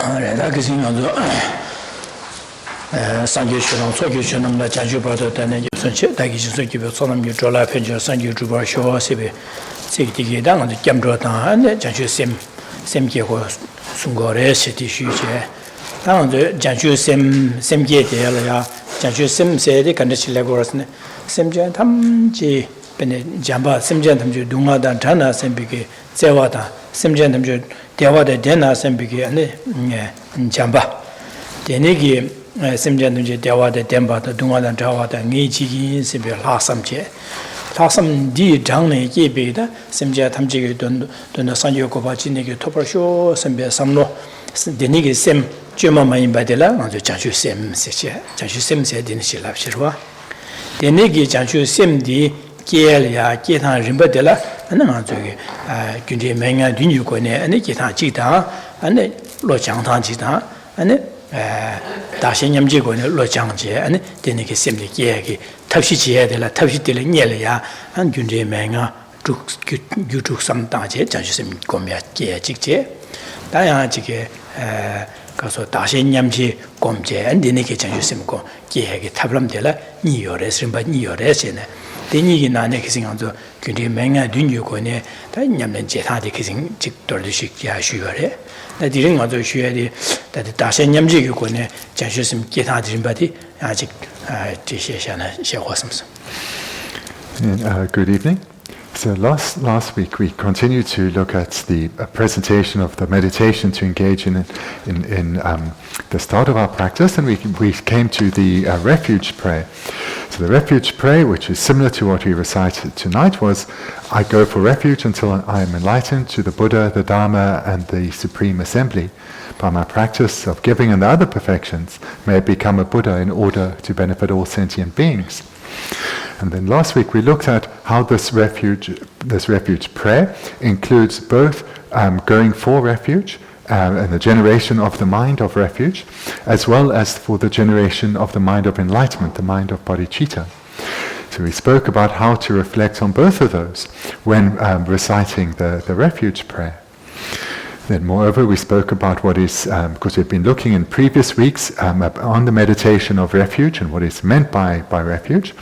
다 그신 아주 상계처럼 소계처럼 나 자주 봐도 되는 선체 다기 지속기로 손님 조라 편저 상계 주버 쇼세베 세기게 당은 겸조다 안에 자주 샘계고 순거래 시티슈제 당은 자주 샘계 되어야 자주 샘세리 간다실래고스네 샘제 탐지 베네 잠바 샘제 탐지 동아단 자나 샘비게 제와다 샘제 탐지 대화대 되나 샘비게 안에 잠바 되네기 샘제 탐지 대화대 덴바다 동아단 자와다 니지기 샘비 하삼제 타섬디 장내 예배다 샘제 탐지게 돈 산요고 바지네게 토퍼쇼 샘비 삼로 되네기 샘 주마마인 바데라 아주 자주 샘세체 자주 샘세 되는 실랍시와 되네기 자주 샘디 계야 계탄 림바데라 안나 저기 군제 맹아 뒷유고네 안에 계탄 지다 안에 로장탄 지다 안에 다신염지고네 로장제 안에 되네기 샘디 계기 탑시지야데라 탑시들 녀려야 한 군제 맹아 죽죽 삼다제 자주 샘 고미야 계 직제 다양 지게 가서 다신염지 공제 안디네게 자주 샘고 계획이 탑람데라 니요레스 림바 니요레스네 대니기 나네 기생한도 근데 맹아 뒷유고네 다 냠는 제타디 기생 직돌듯이 야슈여래 나 디링 가서 쉬야디 다시 냠지기고네 자주심 기타드린 바디 아직 제시하나 시작했습니다. Good evening. So last week we continued to look at the presentation of the meditation to engage in the start of our practice, and we came to the refuge prayer. So the refuge prayer, which is similar to what we recited tonight, was I go for refuge until I am enlightened to the Buddha, the Dharma, and the Supreme Assembly. By my practice of giving and the other perfections, may I become a Buddha in order to benefit all sentient beings. And then last week we looked at how this refuge prayer includes both going for refuge and the generation of the mind of refuge, as well as for the generation of the mind of enlightenment, the mind of bodhicitta. So we spoke about how to reflect on both of those when reciting the refuge prayer. Then moreover, we spoke about what is, because we've been looking in previous weeks on the meditation of refuge and what is meant by refuge.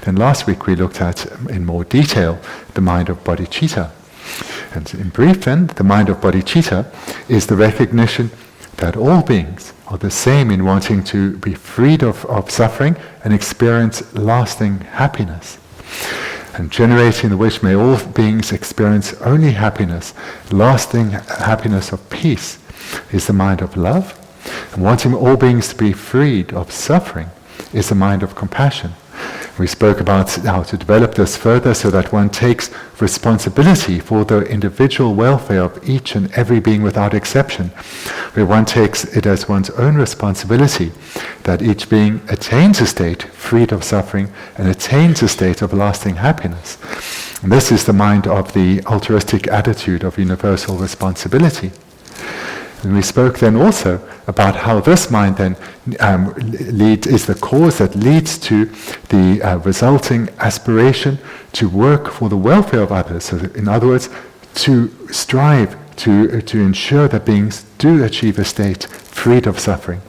Then last week we looked at, in more detail, the mind of bodhicitta. And in brief then, the mind of bodhicitta is the recognition that all beings are the same in wanting to be freed of suffering and experience lasting happiness. And generating the wish, may all beings experience only happiness, lasting happiness of peace, is the mind of love. And wanting all beings to be freed of suffering is the mind of compassion. We spoke about how to develop this further so that one takes responsibility for the individual welfare of each and every being without exception, where one takes it as one's own responsibility that each being attains a state freed of suffering and attains a state of lasting happiness. And this is the mind of the altruistic attitude of universal responsibility. And we spoke then also about how this mind then is the cause that leads to the resulting aspiration to work for the welfare of others. So in other words, to strive to ensure that beings do achieve a state freed of suffering.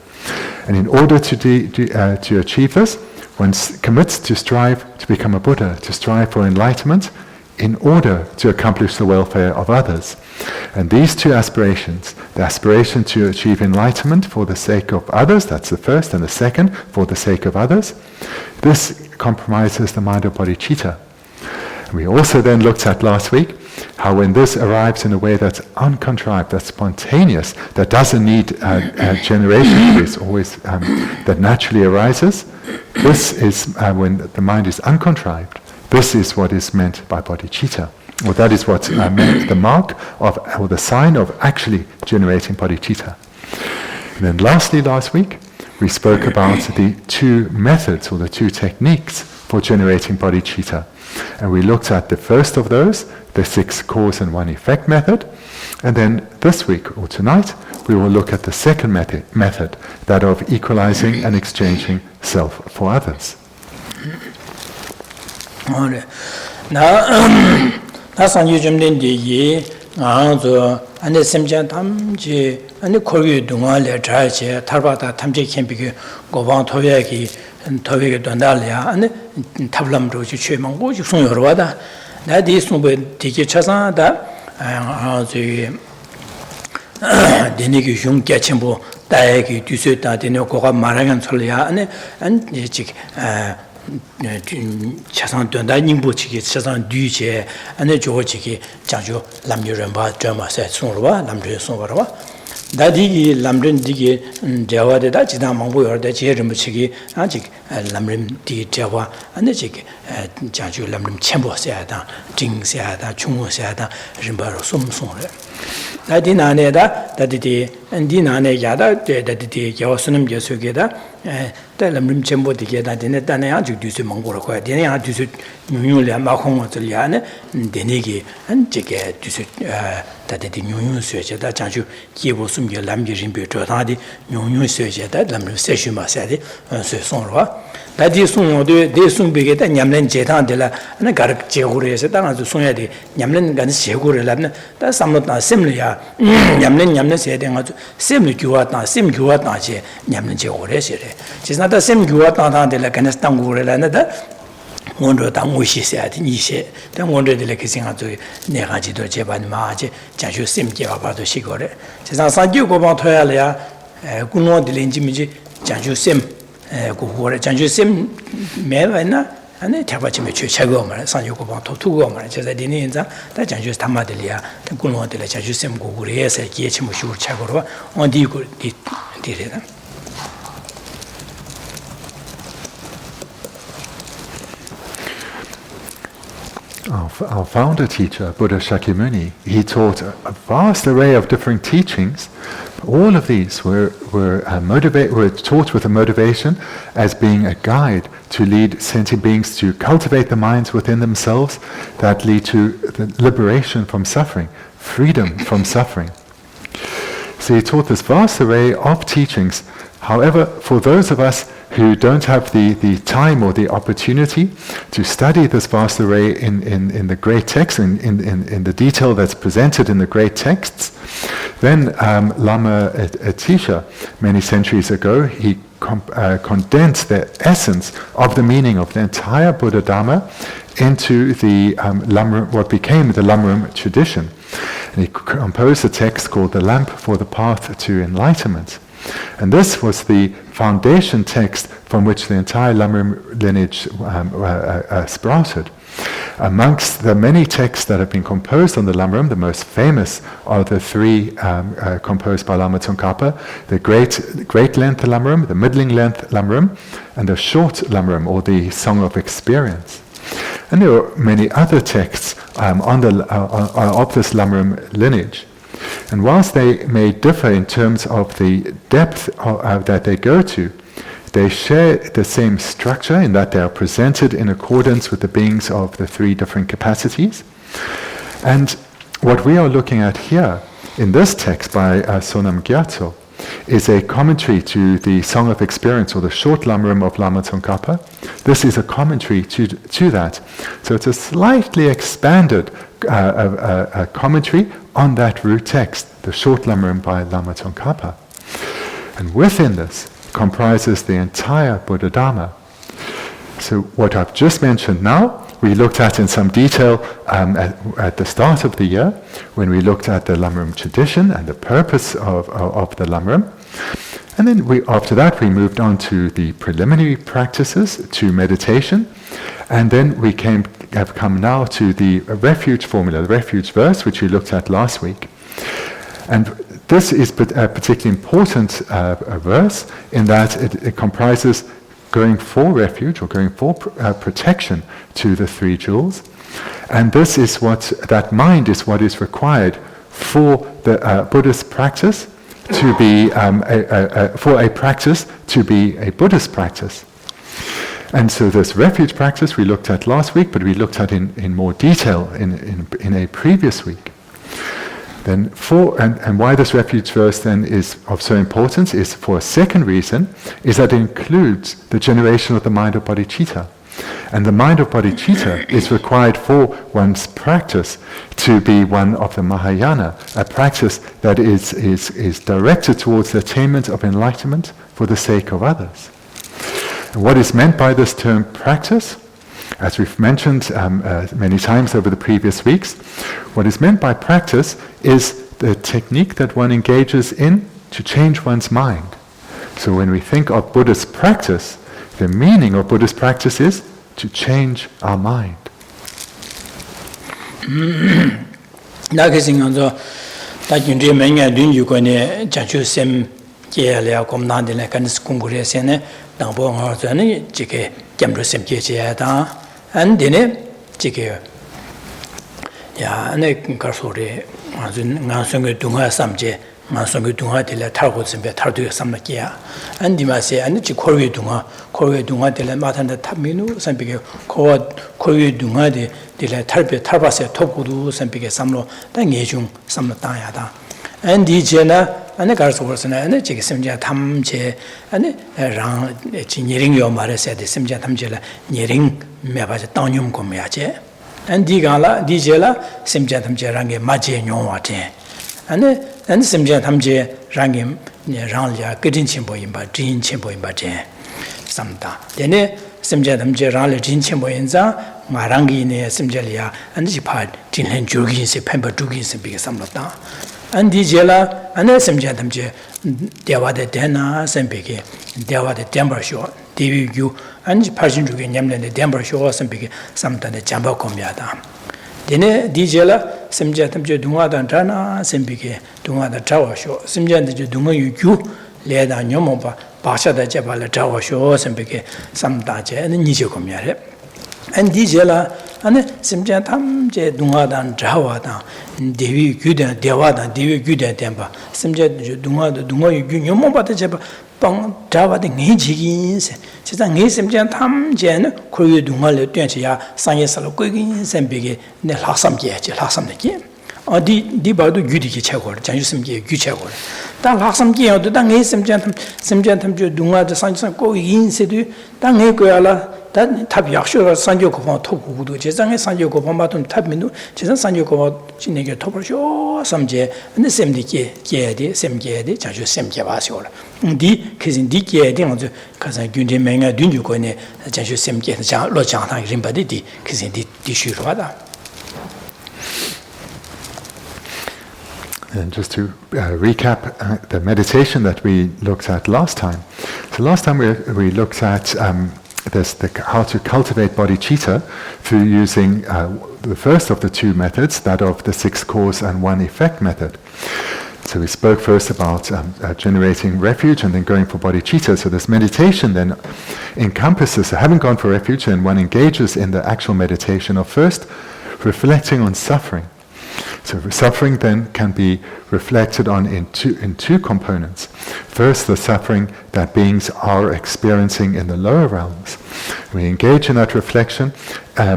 And in order to achieve this, one commits to strive to become a Buddha, to strive for enlightenment, in order to accomplish the welfare of others. And these two aspirations, the aspiration to achieve enlightenment for the sake of others, that's the first, and the second, for the sake of others, this compromises the mind of bodhicitta. And we also then looked at last week how when this arrives in a way that's uncontrived, that's spontaneous, that doesn't need generation, it's always that naturally arises, this is when the mind is uncontrived. This is what is meant by bodhicitta. Well, that is what's meant the mark of, or the sign of actually generating bodhicitta. And then lastly, last week, we spoke about the two methods or the two techniques for generating bodhicitta. And we looked at the first of those, the 6 cause and 1 effect method. And then this week or tonight, we will look at the second method, that of equalizing and exchanging self for others. 나 상주 좀 된지 아저 안에 semjan 탐지 안에 거기 동안에 잘제 탈바다 탐지 캠핑이 고방 토야기 토백에 돈달이야 안에 탑람도 주체만 고지 송여러와다 나디 송베 되게 차상하다 저기 데니기 흉게 첨부 다에기 뒤수다 되네 고가 말하는 소리야 안에 안지 차상 돈다 닝부치기 차상 뒤제 안에 조치기 장주 람유런바 드라마세 송로와 남주 송로와 다디기 람른 디기 대화되다 지다 망보여다 제름치기 아직 람림 디 대화 안에지기 장주 람림 첨부세야다 징세야다 중호세야다 림바로 솜송래 다디나네다 다디디 엔디나네 야다 다디디 겨스는 겨수게다 람림 첨부디게다 되네 다네 아주 뒤수 망보라고 해야 되네 아주 뒤수 뉴뉴래 마콩어들이야네 되네기 안지게 뒤수 다디디 뉴뉴 수제다 장주 기보 숨겨 람기림비 저다디 뉴뉴 수제다 람림 세슈마세디 수송로와 다디 송어도 대송비게다 냠는 제단들라 나 가르 제고르에서 당아서 송야디 냠는 간 제고르 랍나 다 삼노다 셈리야 냠는 세대 가지고 셈리 교와다 셈 교와다지 냠는 제고르에서래 지나다 셈 교와다다들라 간스 당고르라나다 원로 당무시세야디 니세 당 원로들의 그 생각도 내가 지도 제반 마지 자주 셈게와 봐도 시거래 지나 산교 고방 토야래야 군노들인지미지 자주 셈 고고래 장주심 매번나 안에 대바침에 최고 말 산요고 봐 도투고 말 제가 디니인자 다 장주 담마들이야 군노들 장주심 고고래에서 기에침을 쉬고 차고로 어디고 디디래나 Our founder teacher, Buddha Shakyamuni, he taught a vast array of different teachings. All of these were taught with a motivation as being a guide to lead sentient beings to cultivate the minds within themselves that lead to the liberation from suffering, freedom from suffering. So he taught this vast array of teachings. However, for those of us who don't have the time or the opportunity to study this vast array in the great texts, in the detail that's presented in the great texts, then Lama Atisha, many centuries ago, he condensed the essence of the meaning of the entire Buddha Dharma into the what became the Lam Rim tradition. And he composed a text called The Lamp for the Path to Enlightenment. And this was the foundation text from which the entire Lam Rim lineage sprouted. Amongst the many texts that have been composed on the Lam Rim, the most famous are the three composed by Lama Tsongkhapa: the great length Lam Rim, the middling length Lam Rim, and the short Lam Rim, or the Song of Experience. And there are many other texts of this Lam Rim lineage. And whilst they may differ in terms of the depth that they go to, they share the same structure in that they are presented in accordance with the beings of the three different capacities. And what we are looking at here in this text by Sonam Gyatso is a commentary to the Song of Experience, or the short Lam Rim of Lama Tsongkhapa. This is a commentary to that. So it's a slightly expanded commentary on that root text, the short Lam Rim by Lama Tsongkhapa. And within this comprises the entire Buddha Dharma. So what I've just mentioned now, we looked at in some detail at the start of the year, when we looked at the Lam Rim tradition and the purpose of the Lam Rim. And then after that we moved on to the preliminary practices, to meditation. And then we have come now to the refuge formula, the refuge verse, which we looked at last week. And this is a particularly important verse in that it comprises going for refuge, or going for protection to the three jewels. And this is that mind is what is required for the Buddhist practice to be for a practice to be a Buddhist practice. And so this refuge practice we looked at last week, but we looked at in more detail in a previous week. Then and why this refuge verse then is of so importance is for a second reason, is that it includes the generation of the mind of bodhicitta. And the mind of bodhicitta is required for one's practice to be one of the Mahayana, a practice that is directed towards the attainment of enlightenment for the sake of others. And what is meant by this term practice? As we've mentioned many times over the previous weeks, what is meant by practice is the technique that one engages in to change one's mind. So when we think of Buddhist practice, the meaning of Buddhist practice is to change our mind. Mansongu dunga tila targo tsimbe tarduya samla kia. Andi ma se, andi chi korwe dunga tila matanda tabminu sambike korwe dunga tila tarba se topkudu sambike samlo ta ngechung samla tanya ta. Andi che na, andi karso korsana, andi chiki simja tam che, andi rang chi nyering yo mara se de simja tam che la nyering meba che tanyum kumya che. Andi gala, di che la simja tam che rangi ma che nyongwa che. And simja tamje rangim ranglia gedin chimbo imba jin chimbo imba je samta dene simja tamje rangle jin chimbo inza marangi ne simjalia and ji pa jinlen jogi se pemba dugi se bi samlata and di jela and simja tamje dewa de dena sembeke dewa de temper show devi yu and parjin juge nyamle de temper show sembeke samta de jamba komyada dene di jela simja tamje dunga dan dana sembike dunga da chawa sho simja de dunga yu gyu le da nyomo ba basha da je ba la chawa sho sembike samda je ni je ko myare an di je la ane simja tamje dunga dan chawa da dewi gyu da dewa da dewi gyu da temba simja dunga yu gyu nyomo ba da je ba pang chawa de ngi ji gi se 진짜 네 심장 탐제는 거기 동안에 뛰어야 상예살로 거기 셈비게 내 학삼계지 학삼되기 어디 디바도 유디기 최고를 장유심계 규최고를 다 학삼계여도 당네 심장 탐제 동안에 상상 거기 인세도 당네 거야라 다 답약쇼가 산조고방 토구도 제장의 산조고방 받은 탑민도 제장 산조고방 진행에 토벌쇼 삼제 근데 셈디게 계야디 셈계야디 자주 셈계 봐쇼라 디 그진 디게 되는 가서 균제 맹아 둔주고네 자주 셈계 자 로장당 림바디디 그진 디슈로다. And just to recap the meditation that we looked at last time. So last time we looked at how to cultivate bodhicitta through using the first of the two methods, that of the 6 cause and 1 effect method. So we spoke first about generating refuge and then going for bodhicitta. So this meditation then encompasses, so having gone for refuge, and one engages in the actual meditation of first reflecting on suffering. So suffering then can be reflected on in two components. First, the suffering that beings are experiencing in the lower realms. We engage in that reflection through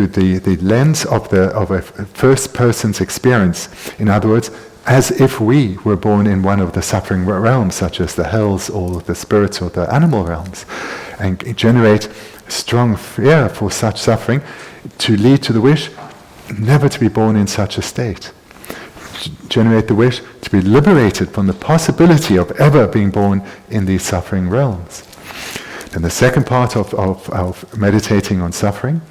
the lens of a first person's experience. In other words, as if we were born in one of the suffering realms, such as the hells or the spirits or the animal realms, and generate strong fear for such suffering to lead to the wish never to be born in such a state. Generate the wish to be liberated from the possibility of ever being born in these suffering realms. And the second part of meditating on suffering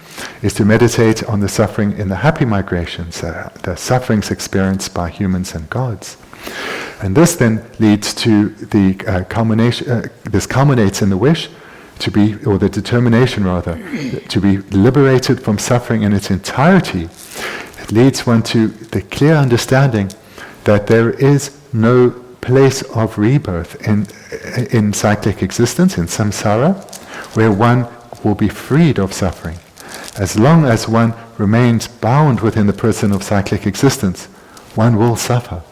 is to meditate on the suffering in the happy migrations, the sufferings experienced by humans and gods. And this then leads to the culmination, this culminates in the wish to be, or the determination rather, to be liberated from suffering in its entirety. It leads one to the clear understanding that there is no place of rebirth in cyclic existence, in samsara, where one will be freed of suffering. As long as one remains bound within the prison of cyclic existence, one will suffer.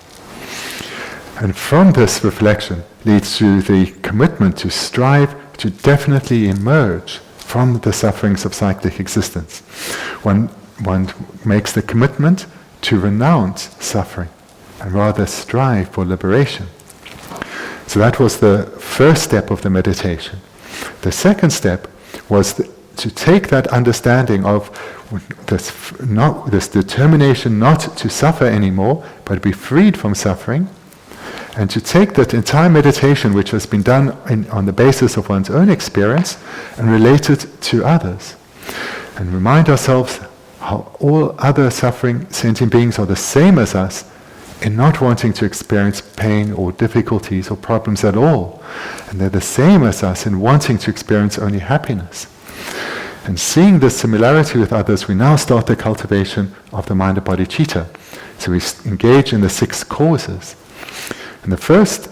And from this reflection leads to the commitment to strive to definitely emerge from the sufferings of cyclic existence. One makes the commitment to renounce suffering and rather strive for liberation. So that was the first step of the meditation. The second step was to take that understanding of this determination not to suffer anymore, but be freed from suffering, and to take that entire meditation, which has been done on the basis of one's own experience, and relate it to others. And remind ourselves how all other suffering sentient beings are the same as us in not wanting to experience pain or difficulties or problems at all. And they're the same as us in wanting to experience only happiness. And seeing this similarity with others, we now start the cultivation of the mind of bodhicitta. So we engage in the 6 causes. And the first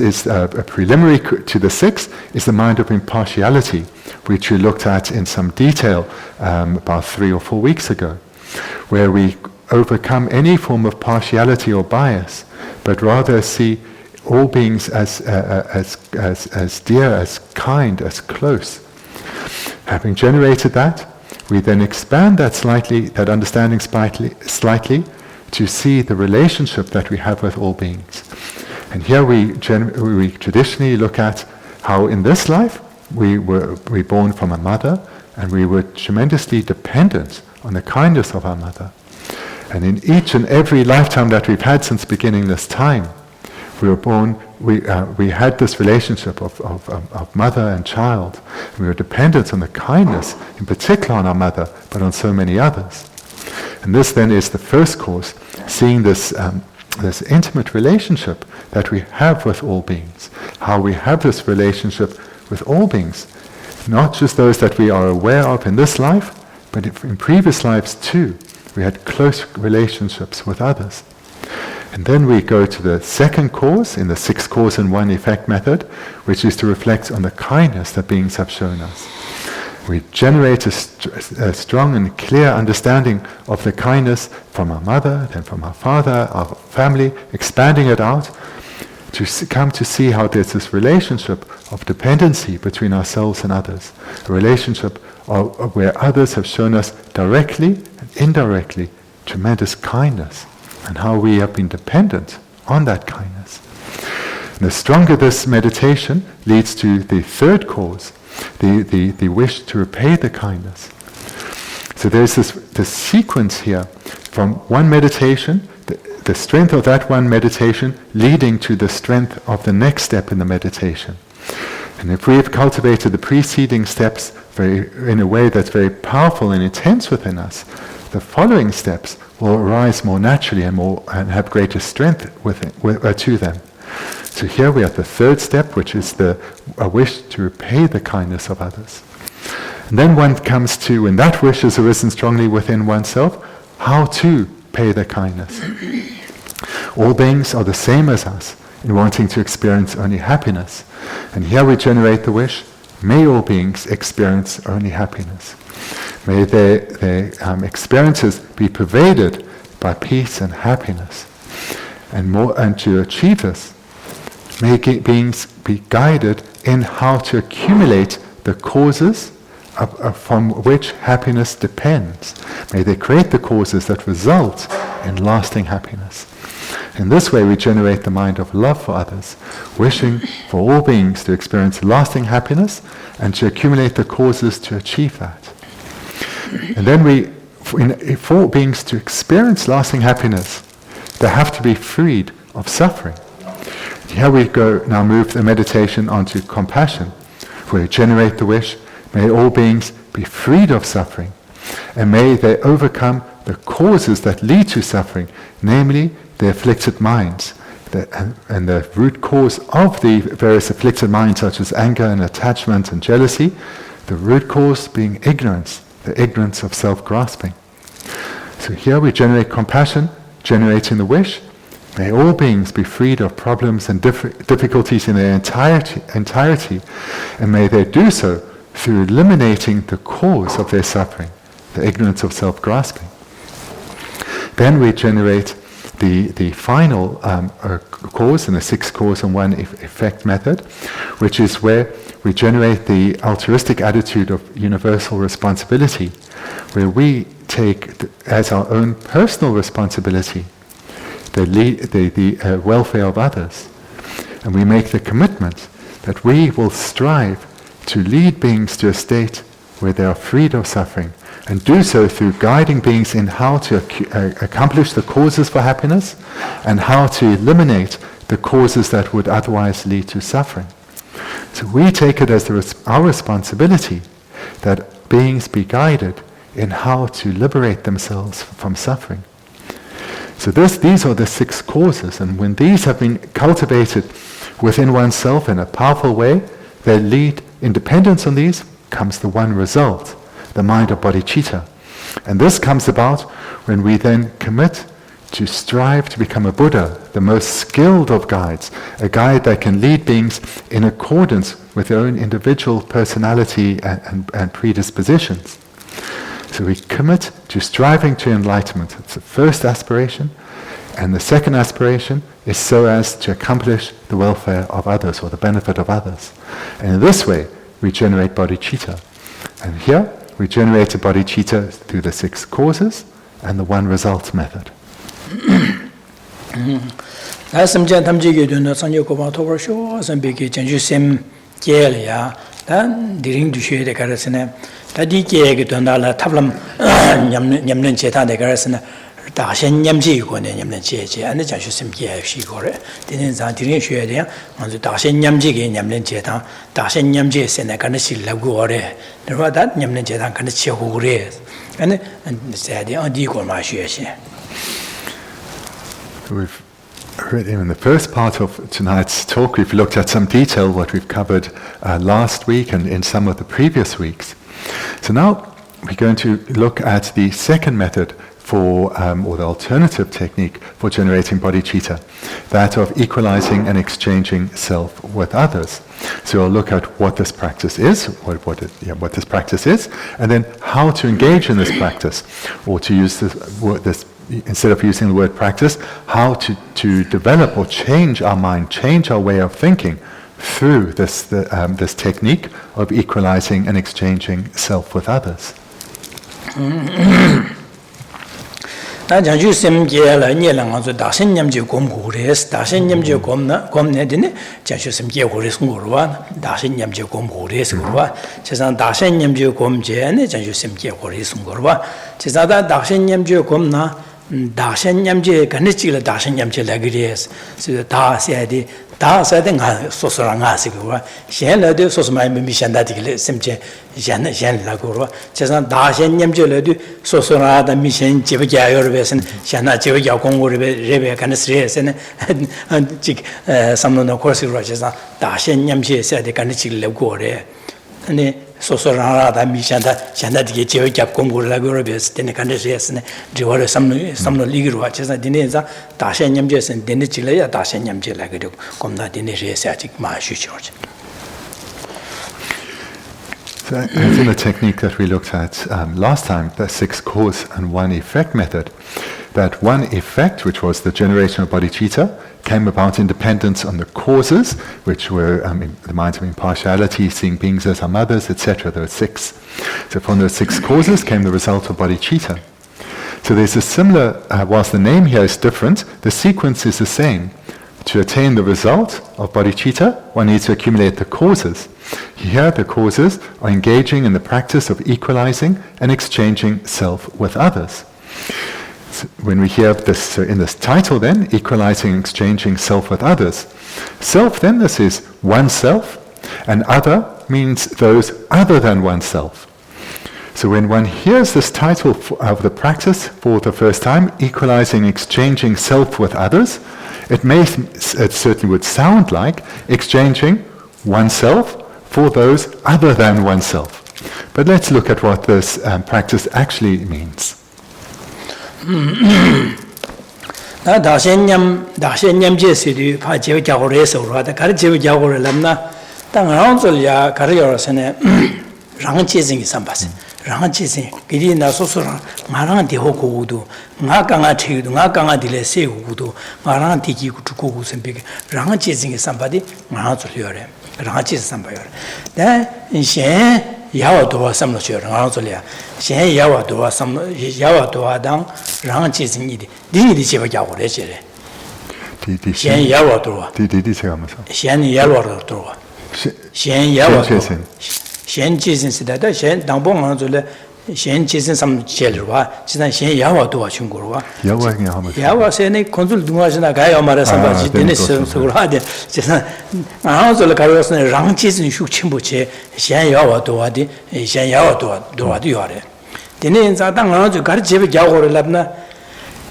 is a preliminary to the 6 is the mind of impartiality, which we looked at in some detail about 3 or 4 weeks ago, where we overcome any form of partiality or bias, but rather see all beings as dear, as kind, as close. Having generated that, we then expand that understanding slightly to see the relationship that we have with all beings. And here we traditionally look at how in this life we were born from a mother, and we were tremendously dependent on the kindness of our mother. And in each and every lifetime that we've had since beginning this time, we were born, we had this relationship of mother and child. And we were dependent on the kindness, in particular on our mother, but on so many others. And this then is the first cause, seeing this intimate relationship that we have with all beings, how we have this relationship with all beings, not just those that we are aware of in this life, but in previous lives too. We had close relationships with others. And then we go to the second cause in the 6 cause and 1 effect method, which is to reflect on the kindness that beings have shown us. We generate a strong and clear understanding of the kindness from our mother, then from our father, our family, expanding it out to come to see how there's this relationship of dependency between ourselves and others, a relationship where others have shown us directly and indirectly tremendous kindness, and how we have been dependent on that kindness. And the stronger this meditation leads to the third cause, the wish to repay the kindness. So there's this sequence here from one meditation, the strength of that one meditation leading to the strength of the next step in the meditation. And if we have cultivated the preceding steps in a way that's very powerful and intense within us, the following steps will arise more naturally and have greater strength to them. So here we have the third step, which is a wish to repay the kindness of others. And then one comes to, when that wish has arisen strongly within oneself, how to pay the kindness. All beings are the same as us in wanting to experience only happiness. And here we generate the wish, may all beings experience only happiness. May their experiences be pervaded by peace and happiness. And to achieve this, may beings be guided in how to accumulate the causes from which happiness depends. May they create the causes that result in lasting happiness. In this way we generate the mind of love for others, wishing for all beings to experience lasting happiness and to accumulate the causes to achieve that. And then for all beings to experience lasting happiness, they have to be freed of suffering. Here we now move the meditation onto compassion, where we generate the wish, may all beings be freed of suffering, and may they overcome the causes that lead to suffering, namely the afflicted minds. And the root cause of the various afflicted minds, such as anger and attachment and jealousy, the root cause being ignorance, the ignorance of self-grasping. So here we generate compassion, generating the wish, may all beings be freed of problems and difficulties in their entirety, and may they do so through eliminating the cause of their suffering, the ignorance of self-grasping. Then we generate the final cause in the 6 cause and 1 effect method, which is where we generate the altruistic attitude of universal responsibility, where we take as our own personal responsibility the welfare of others. And we make the commitment that we will strive to lead beings to a state where they are freed of suffering, and do so through guiding beings in how to accomplish the causes for happiness and how to eliminate the causes that would otherwise lead to suffering. So we take it as our responsibility that beings be guided in how to liberate themselves from suffering. So these are the 6 causes, and when these have been cultivated within oneself in a powerful way, they lead, in dependence on these, comes the one result, the mind of bodhicitta. And this comes about when we then commit to strive to become a Buddha, the most skilled of guides, a guide that can lead beings in accordance with their own individual personality and predispositions. So we commit to striving to enlightenment. It's the first aspiration. And the second aspiration is so as to accomplish the welfare of others or the benefit of others. And in this way, we generate bodhicitta. And here, we generate a bodhicitta through the 6 causes and the one result method. 다신 냠지 고네 냠는 제제 안에 자주 심기에 시고래 되는 자들이 쉬어야 돼요. 먼저 다신 냠지게 냠는 제다 다신 냠지에 세나가는 실라고 오래 그러다 냠는 제다 가는 치고 그래 안에 세야돼 어디고 마셔야지. We've heard in the first part of tonight's talk, we've looked at some detail what we've covered last week and in some of the previous weeks. So now we're going to look at the second method for, or the alternative technique for generating bodhicitta, that of equalizing and exchanging self with others. So we'll look at what this practice is, what this practice is, and then how to engage in this practice, or to use this instead of using the word practice, how to develop or change our mind, change our way of thinking through this technique of equalizing and exchanging self with others. 나 자주 심계라 니랑아서 다신냠지 곰고레스 다신냠지 곰네드네 자주 심계 고레스 고르와 다신냠지 곰고레스 고르와 세상 다신냠지 곰제네 자주 심계 고레스 고르와 세상다 다신냠지 곰나 다신냠지 간치라 다신냠지 라그리스 다세디 다세den가 소소랑아시고와 셴라데 소소마이 미션다디글 심제 셴라고로 제산 다신냠지라도 소소라다 미션 지브자여르베선 셴나 지브자 공고르베 레베 간스레스네 직 삼노노 코스로 제산 다신냠지 세데 간치르고레 아니 소소라다 미션다 셴다디게 지브자 공고르라고르베스 데네 간스레스네 지워르 삼노 리그로 제산 디네자 다신냠지선 데네질이야 다신냠지라고도 겁나 디네레스 아직 마슈죠. So as in the technique that we looked at last time, the 6 cause and 1 effect method, that 1 effect, which was the generation of bodhicitta, came about in dependence on the causes, which were the minds of impartiality, seeing beings as our mothers, etc. There were 6. So from those 6 causes came the result of bodhicitta. So there's a similar, whilst the name here is different, the sequence is the same. To attain the result of bodhicitta, one needs to accumulate the causes. Here, the causes are engaging in the practice of equalizing and exchanging self with others. So when we hear this in this title then, equalizing and exchanging self with others, self then, this is oneself, and other means those other than oneself. So when one hears this title of the practice for the first time, equalizing and exchanging self with others, it certainly would sound like exchanging oneself for those other than oneself. But let's look at what this practice actually means. 랑치세 기리나 소소랑 마랑 디호고도 나강아 체도 나강아 딜레세 고도 마랑 디기고 두고고 선비게 랑치징이 삼바디 마하줄려래 랑치 삼바요 네 야와도와 삼로셔 랑아줄이야 셴 야와도와 삼 야와도와당 랑치징이디 니디 제바자고래 제래 셴 야와도와 디디 제가면서 셴 야와도와 Shen Yawa, Shen Jisin Sidata, Shen Dambong Anzula, Shen Jisin some Jelua, Jisan Shen Yawa to Chungurua. Yawa Sene Consul Dumasana Gaya Mara Sambaji, Dennis Surade, Jisan Anzola Carlos and Rang Jisin Shuchimbuche, Shen Yawa to Wadi, Shen Yawa to Wadiore. The names are done on to Garjib Yawa Labna.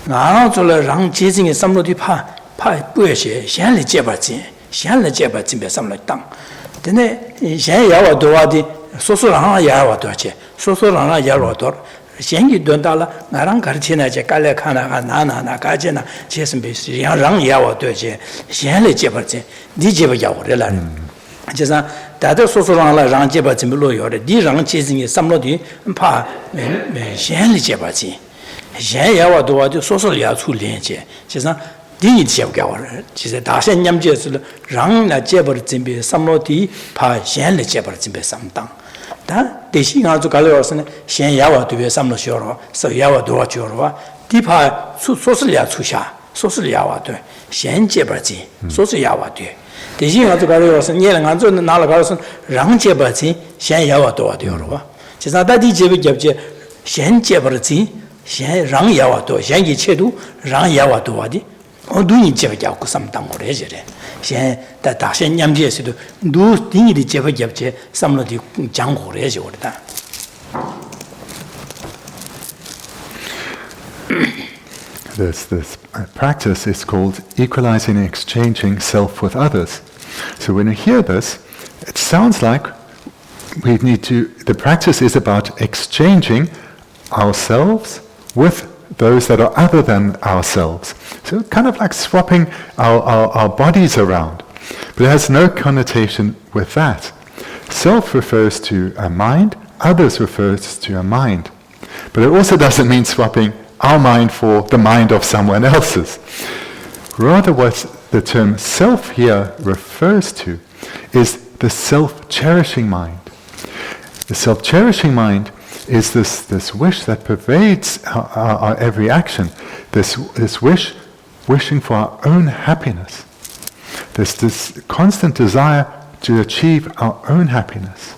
Anzola Rang Jisin is some of the Pa Bush, Shen Jebatin, Shen Jebatin be some like Tang. Then Shen Yawa to Wadi, Sosurana Yawa Dorje, Sosurana Yawa. Shengi Dondala, Narang Cartina, Calacana, Nana, Nakajana, Chesampis, Rang Yawa Dorje, Shen Jebatin, DJ Yawa. Just that Sosurana Rang Jebatin below your D Rang chasing is somebody and Pa Shen Jebatin. Shen Yawa to Wadi, Sosolia to Lenche. Just Di Jabgawar, she said, Dashan Yamjes, Rang la Jebatin, somebody, Pa Shen Jebatin, some tongue. They sing out to Galos, Shen Yawa to be some shore, so Yawa do what you're Deepa, Sosalia Susha, Sosaliawa to Shen Jebatin, Sosiawa to. They sing out to Galos and Yelang Anzo and Nalagason, Rang Jebatin, Shen Yawa to what you're. She's not that Jabje, Shen Jebatin, Shen Rang Yawa to, Shengi Chedu, Rang Yawa to Wadi. O doing Javaku some tongue or resident. She that Dashan Yamjes do dingy the Javajabje, some of the Jango resort. This practice is called equalizing and exchanging self with others. So when you hear this, it sounds like we need to, the practice is about exchanging ourselves with those that are other than ourselves. So kind of like swapping our bodies around. But it has no connotation with that. Self refers to a mind, others refers to a mind. But it also doesn't mean swapping our mind for the mind of someone else's. Rather what the term self here refers to is the self-cherishing mind. The self-cherishing mind is this wish that pervades our every action, this wishing for our own happiness, this constant desire to achieve our own happiness,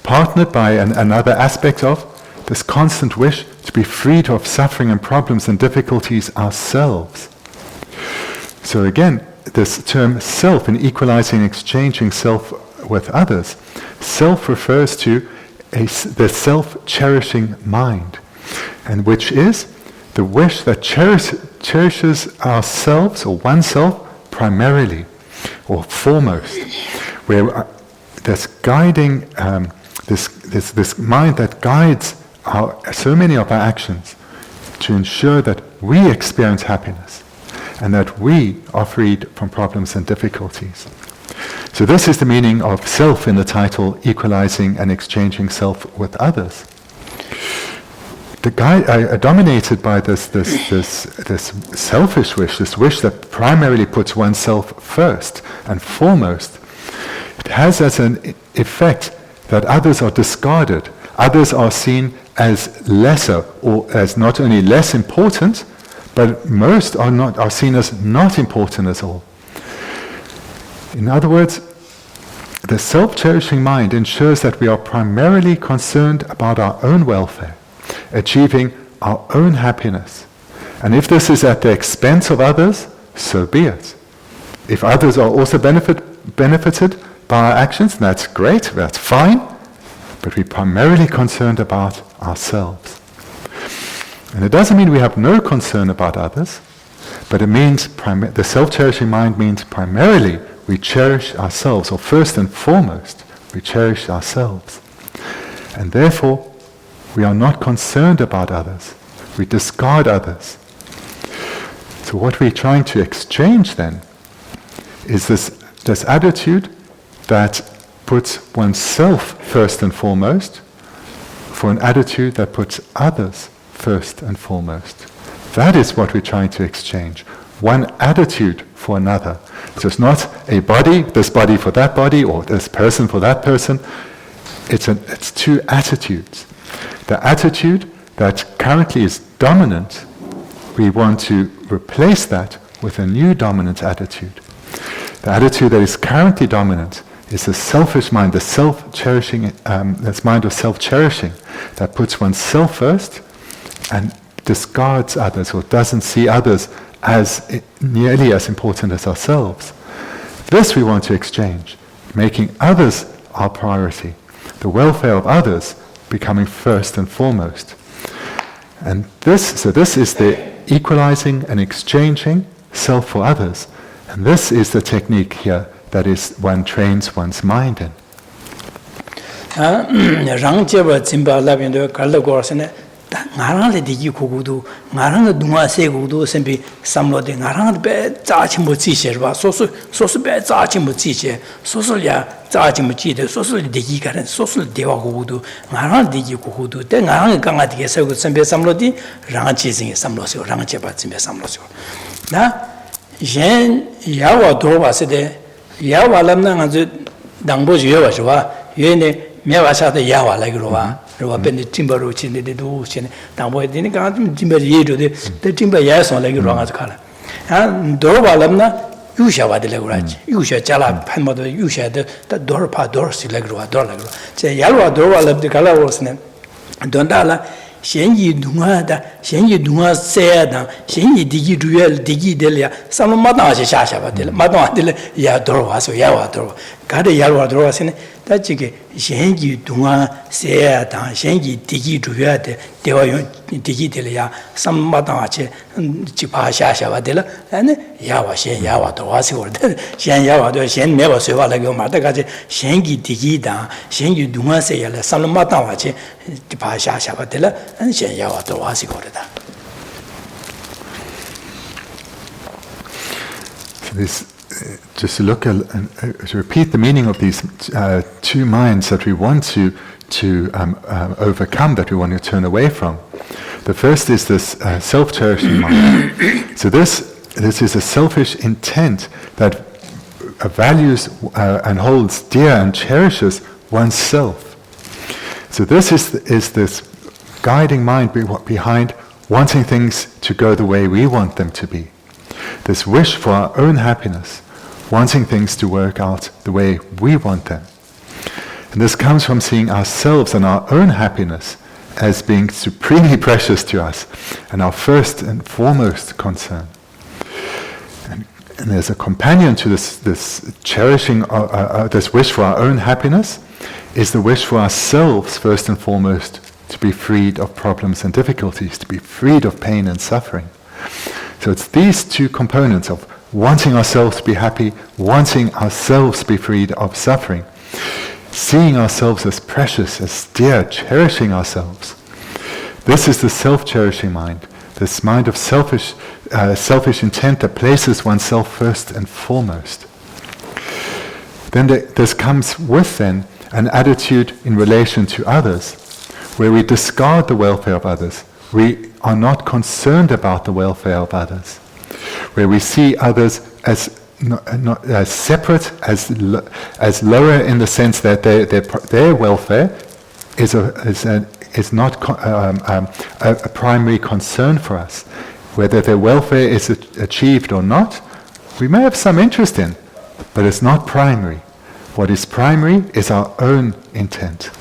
partnered by another aspect of this constant wish to be freed of suffering and problems and difficulties ourselves. So again, this term self, in equalizing and exchanging self with others, self refers to the self-cherishing mind, and which is the wish that cherishes ourselves or oneself primarily or foremost, where this guiding, this mind that guides so many of our actions to ensure that we experience happiness and that we are freed from problems and difficulties. So this is the meaning of self in the title, equalizing and exchanging self with others. Dominated by this selfish wish, this wish that primarily puts oneself first and foremost, it has as an effect that others are discarded. Others are seen as lesser, or as not only less important, but most are seen as not important at all. In other words, the self-cherishing mind ensures that we are primarily concerned about our own welfare, achieving our own happiness. And if this is at the expense of others, so be it. If others are also benefited by our actions, that's great, that's fine, but we're primarily concerned about ourselves. And it doesn't mean we have no concern about others, but it means the self-cherishing mind means primarily we cherish ourselves, or first and foremost, we cherish ourselves. And therefore, we are not concerned about others. We discard others. So what we're trying to exchange then is this attitude that puts oneself first and foremost for an attitude that puts others first and foremost. That is what we're trying to exchange. One attitude for another. So it's not a body, this body for that body, or this person for that person. It's two attitudes. The attitude that currently is dominant, we want to replace that with a new dominant attitude. The attitude that is currently dominant is the selfish mind, the self-cherishing, this mind of self-cherishing that puts oneself first and discards others or doesn't see others as nearly as important as ourselves. This we want to exchange, making others our priority, the welfare of others becoming first and foremost. And this is the equalizing and exchanging self for others. And this is the technique here that is one trains one's mind in. ngarang le digi kugudu ngarang dunga se gudu sembi samlode ngarang be za chimbo chi sherba sosu be za chimbo chi che sosu ya za chimbo chi de sosu digi garan sosu dewa kugudu ngarang digi kugudu de ngarang ganga dige se gu sembe samlodi rang chi sing samlo se rang che ba sembe samlo se na yen yawa do wa se de yawa lam na nga dangbo je wa jwa yene mewa sa de yawa la gro wa ro ben timber ro chin de do chin dangbo de ni ga timber ye do de timber ya so la gro nga khala ha do wa lam na yu sha wa de la gro chi yu sha cha la phan mo de yu sha de dor pa dor si la gro che yalwa do wa lam de kala wo sne don da la 闲以动啊的，闲以动啊塞的，闲以地主要地的了，上了马当是下下吧的了，马当的了也多少说也话多少，搞得也话多少是呢？他这个闲以动啊塞的，闲以地主要的，对话用地的了呀，上了马当去就怕下下吧的了，呢也话闲也话多少是我的，闲也话多，闲没话说话那个嘛，大概是闲以地的，闲以动啊塞了，上了马当去就怕下下吧的了。 This, just to look at, to repeat the meaning of these two minds that we want to overcome, that we want to turn away from. The first is this self-cherishing mind. So this is a selfish intent that values and holds dear and cherishes oneself. So this is this guiding mind behind wanting things to go the way we want them to be. This wish for our own happiness, wanting things to work out the way we want them. And this comes from seeing ourselves and our own happiness as being supremely precious to us and our first and foremost concern. And there's a companion to this cherishing, this wish for our own happiness, is the wish for ourselves first and foremost to be freed of problems and difficulties, to be freed of pain and suffering. So it's these two components of wanting ourselves to be happy, wanting ourselves to be freed of suffering, seeing ourselves as precious, as dear, cherishing ourselves. This is the self-cherishing mind, this mind of selfish intent that places oneself first and foremost. Then this comes with then an attitude in relation to others, where we discard the welfare of others. We are not concerned about the welfare of others. Where we see others as not as separate, as lower in the sense that their welfare is not a primary concern for us. Whether their welfare is achieved or not, we may have some interest in, but it's not primary. What is primary is our own intent.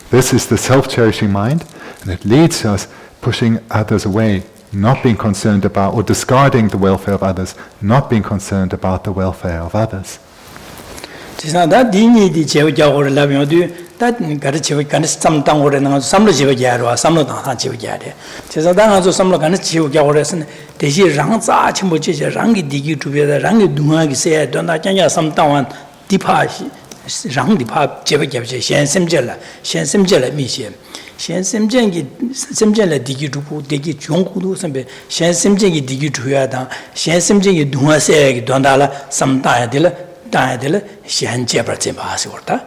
This is the self-cherishing mind, and it leads to us pushing others away, not being concerned about, or discarding the welfare of others, not being concerned about the welfare of others. rang di pa jebe shen semje la mi she shen semje gi semje la digi du digi jong du sembe shen semje gi digi du ya da shen semje gi dunga se gi don da la sam da ya de la shen je ba je ba se ta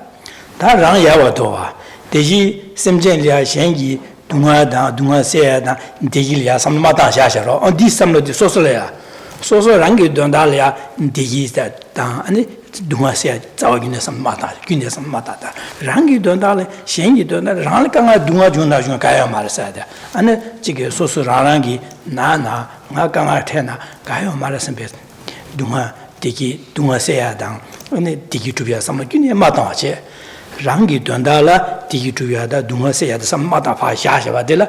da rang ya wa do wa digi semje li shen gi dunga se ya da digi ya sam ma da sha ro on di sam lo di so ya so rang gi don da ya digi da ani dunga se zawagine samata gyne samata da rangi dondale shengi dondale rang kanga dunga junda jung kaya marasa da ane jige sosu rangi na nga kanga thena kaya marasa be dunga digi dunga se ya dang digi tubya samla gyune matang che rangi donda la digi tubya da dunga se ya da sam mata pha sha sha ba de la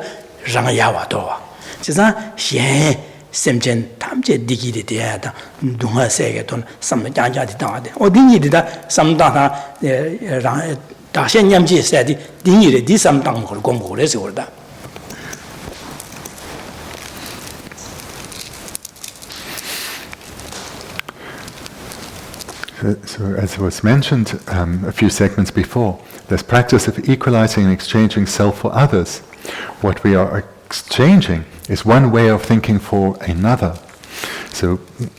rang ya wa do wa chi sa xian semchen tamche digi de de da dunga se ge ton sam jang ja de da de o ding yi de da sam da na rang da xian nyam ji se de ding yi de di sam dang ko gong ko le se wo da. So, as was mentioned a few segments before, this practice of equalizing and exchanging self for others. What we are exchanging is one way of thinking for another. So,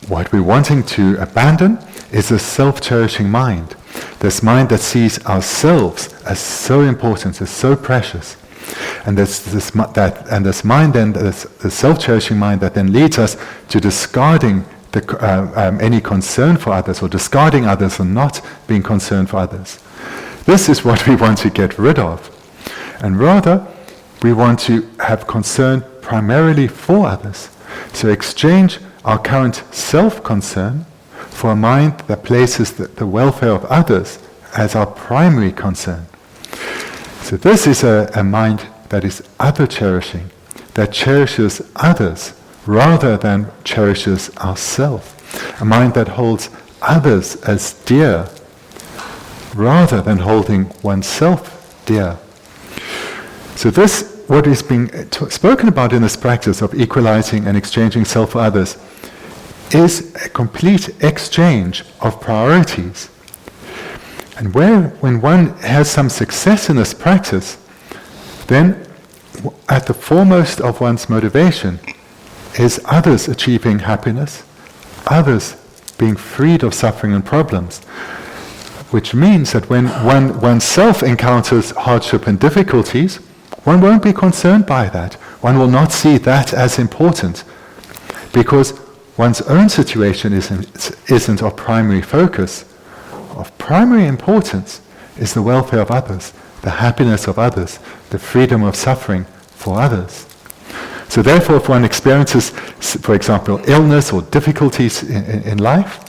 what we're wanting to abandon is a self-cherishing mind. This mind that sees ourselves as so important, as so precious. And this mind then, this self-cherishing mind that then leads us to discarding any concern for others, or discarding others and not being concerned for others. This is what we want to get rid of. And rather, we want to have concern primarily for others. So exchange our current self-concern for a mind that places the welfare of others as our primary concern. So this is a mind that is other-cherishing, that cherishes others rather than cherishes ourself. A mind that holds others as dear rather than holding oneself dear. So this, what is being spoken about in this practice of equalizing and exchanging self for others, is a complete exchange of priorities. And when one has some success in this practice, then at the foremost of one's motivation is others achieving happiness, others being freed of suffering and problems, which means that when oneself encounters hardship and difficulties, one won't be concerned by that. One will not see that as important, because one's own situation isn't of primary focus. Of primary importance is the welfare of others, the happiness of others, the freedom of suffering for others. So therefore, if one experiences, for example, illness or difficulties in life,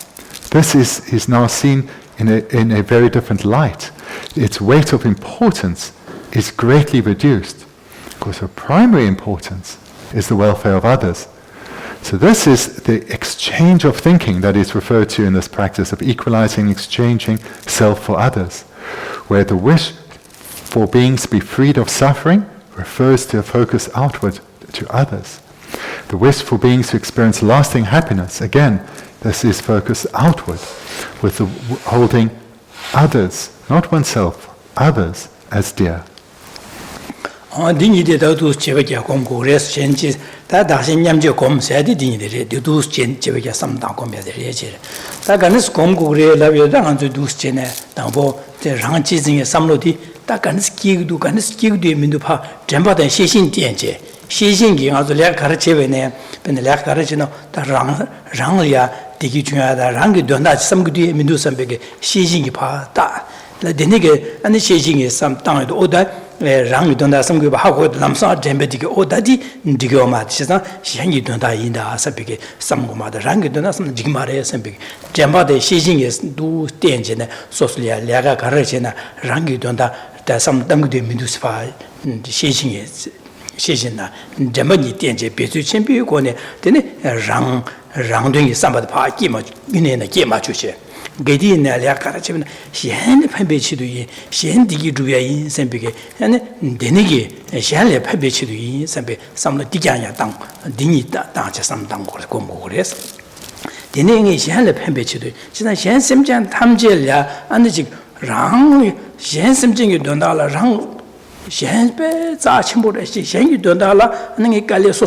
this is now seen in a very different light. Its weight of importance is greatly reduced, because of primary importance is the welfare of others. So this is the exchange of thinking that is referred to in this practice of equalizing, exchanging self for others, where the wish for beings to be freed of suffering refers to a focus outward to others. The wish for beings to experience lasting happiness, again, this is focused outward, with the holding others, not oneself, others as dear. 시신기 아주 내가 가르치베네 근데 내가 가르치는 다 랑이야 되게 중요하다 랑이 된다 삼기뒤에 민두 선배게 시신기 봐다 되니게 아니 시신기 삼 땅에도 오다 랑이 된다 삼기 하고 남사 잼베디게 오다디 디고 마치사 시신기 된다 인다 선배게 삼고마다 랑이 된다 삼 지마레 선배게 잼바데 시신기 두 땡제네 소슬이야 내가 가르치나 랑이 된다 다삼 땅기뒤에 민두스 봐 시신기 시신나 점번이 땡제 배수 챔피고네 되네 랑등이 삼바도 파기마 이내나 게마 주시 게디나 략가라치면 시한의 판배치도 이 시한디기 주야 인선비게 아니 되네게 시한의 판배치도 이 인선비 삼로 디장야 땅 딩이 땅자 삼당 걸 공부그래서 되네게 시한의 판배치도 지난 시한 sem장 탐제야 아니지 랑 시한 sem장이 돈달라 랑 xianbe za qingbo de xian yu de la na ge ga le so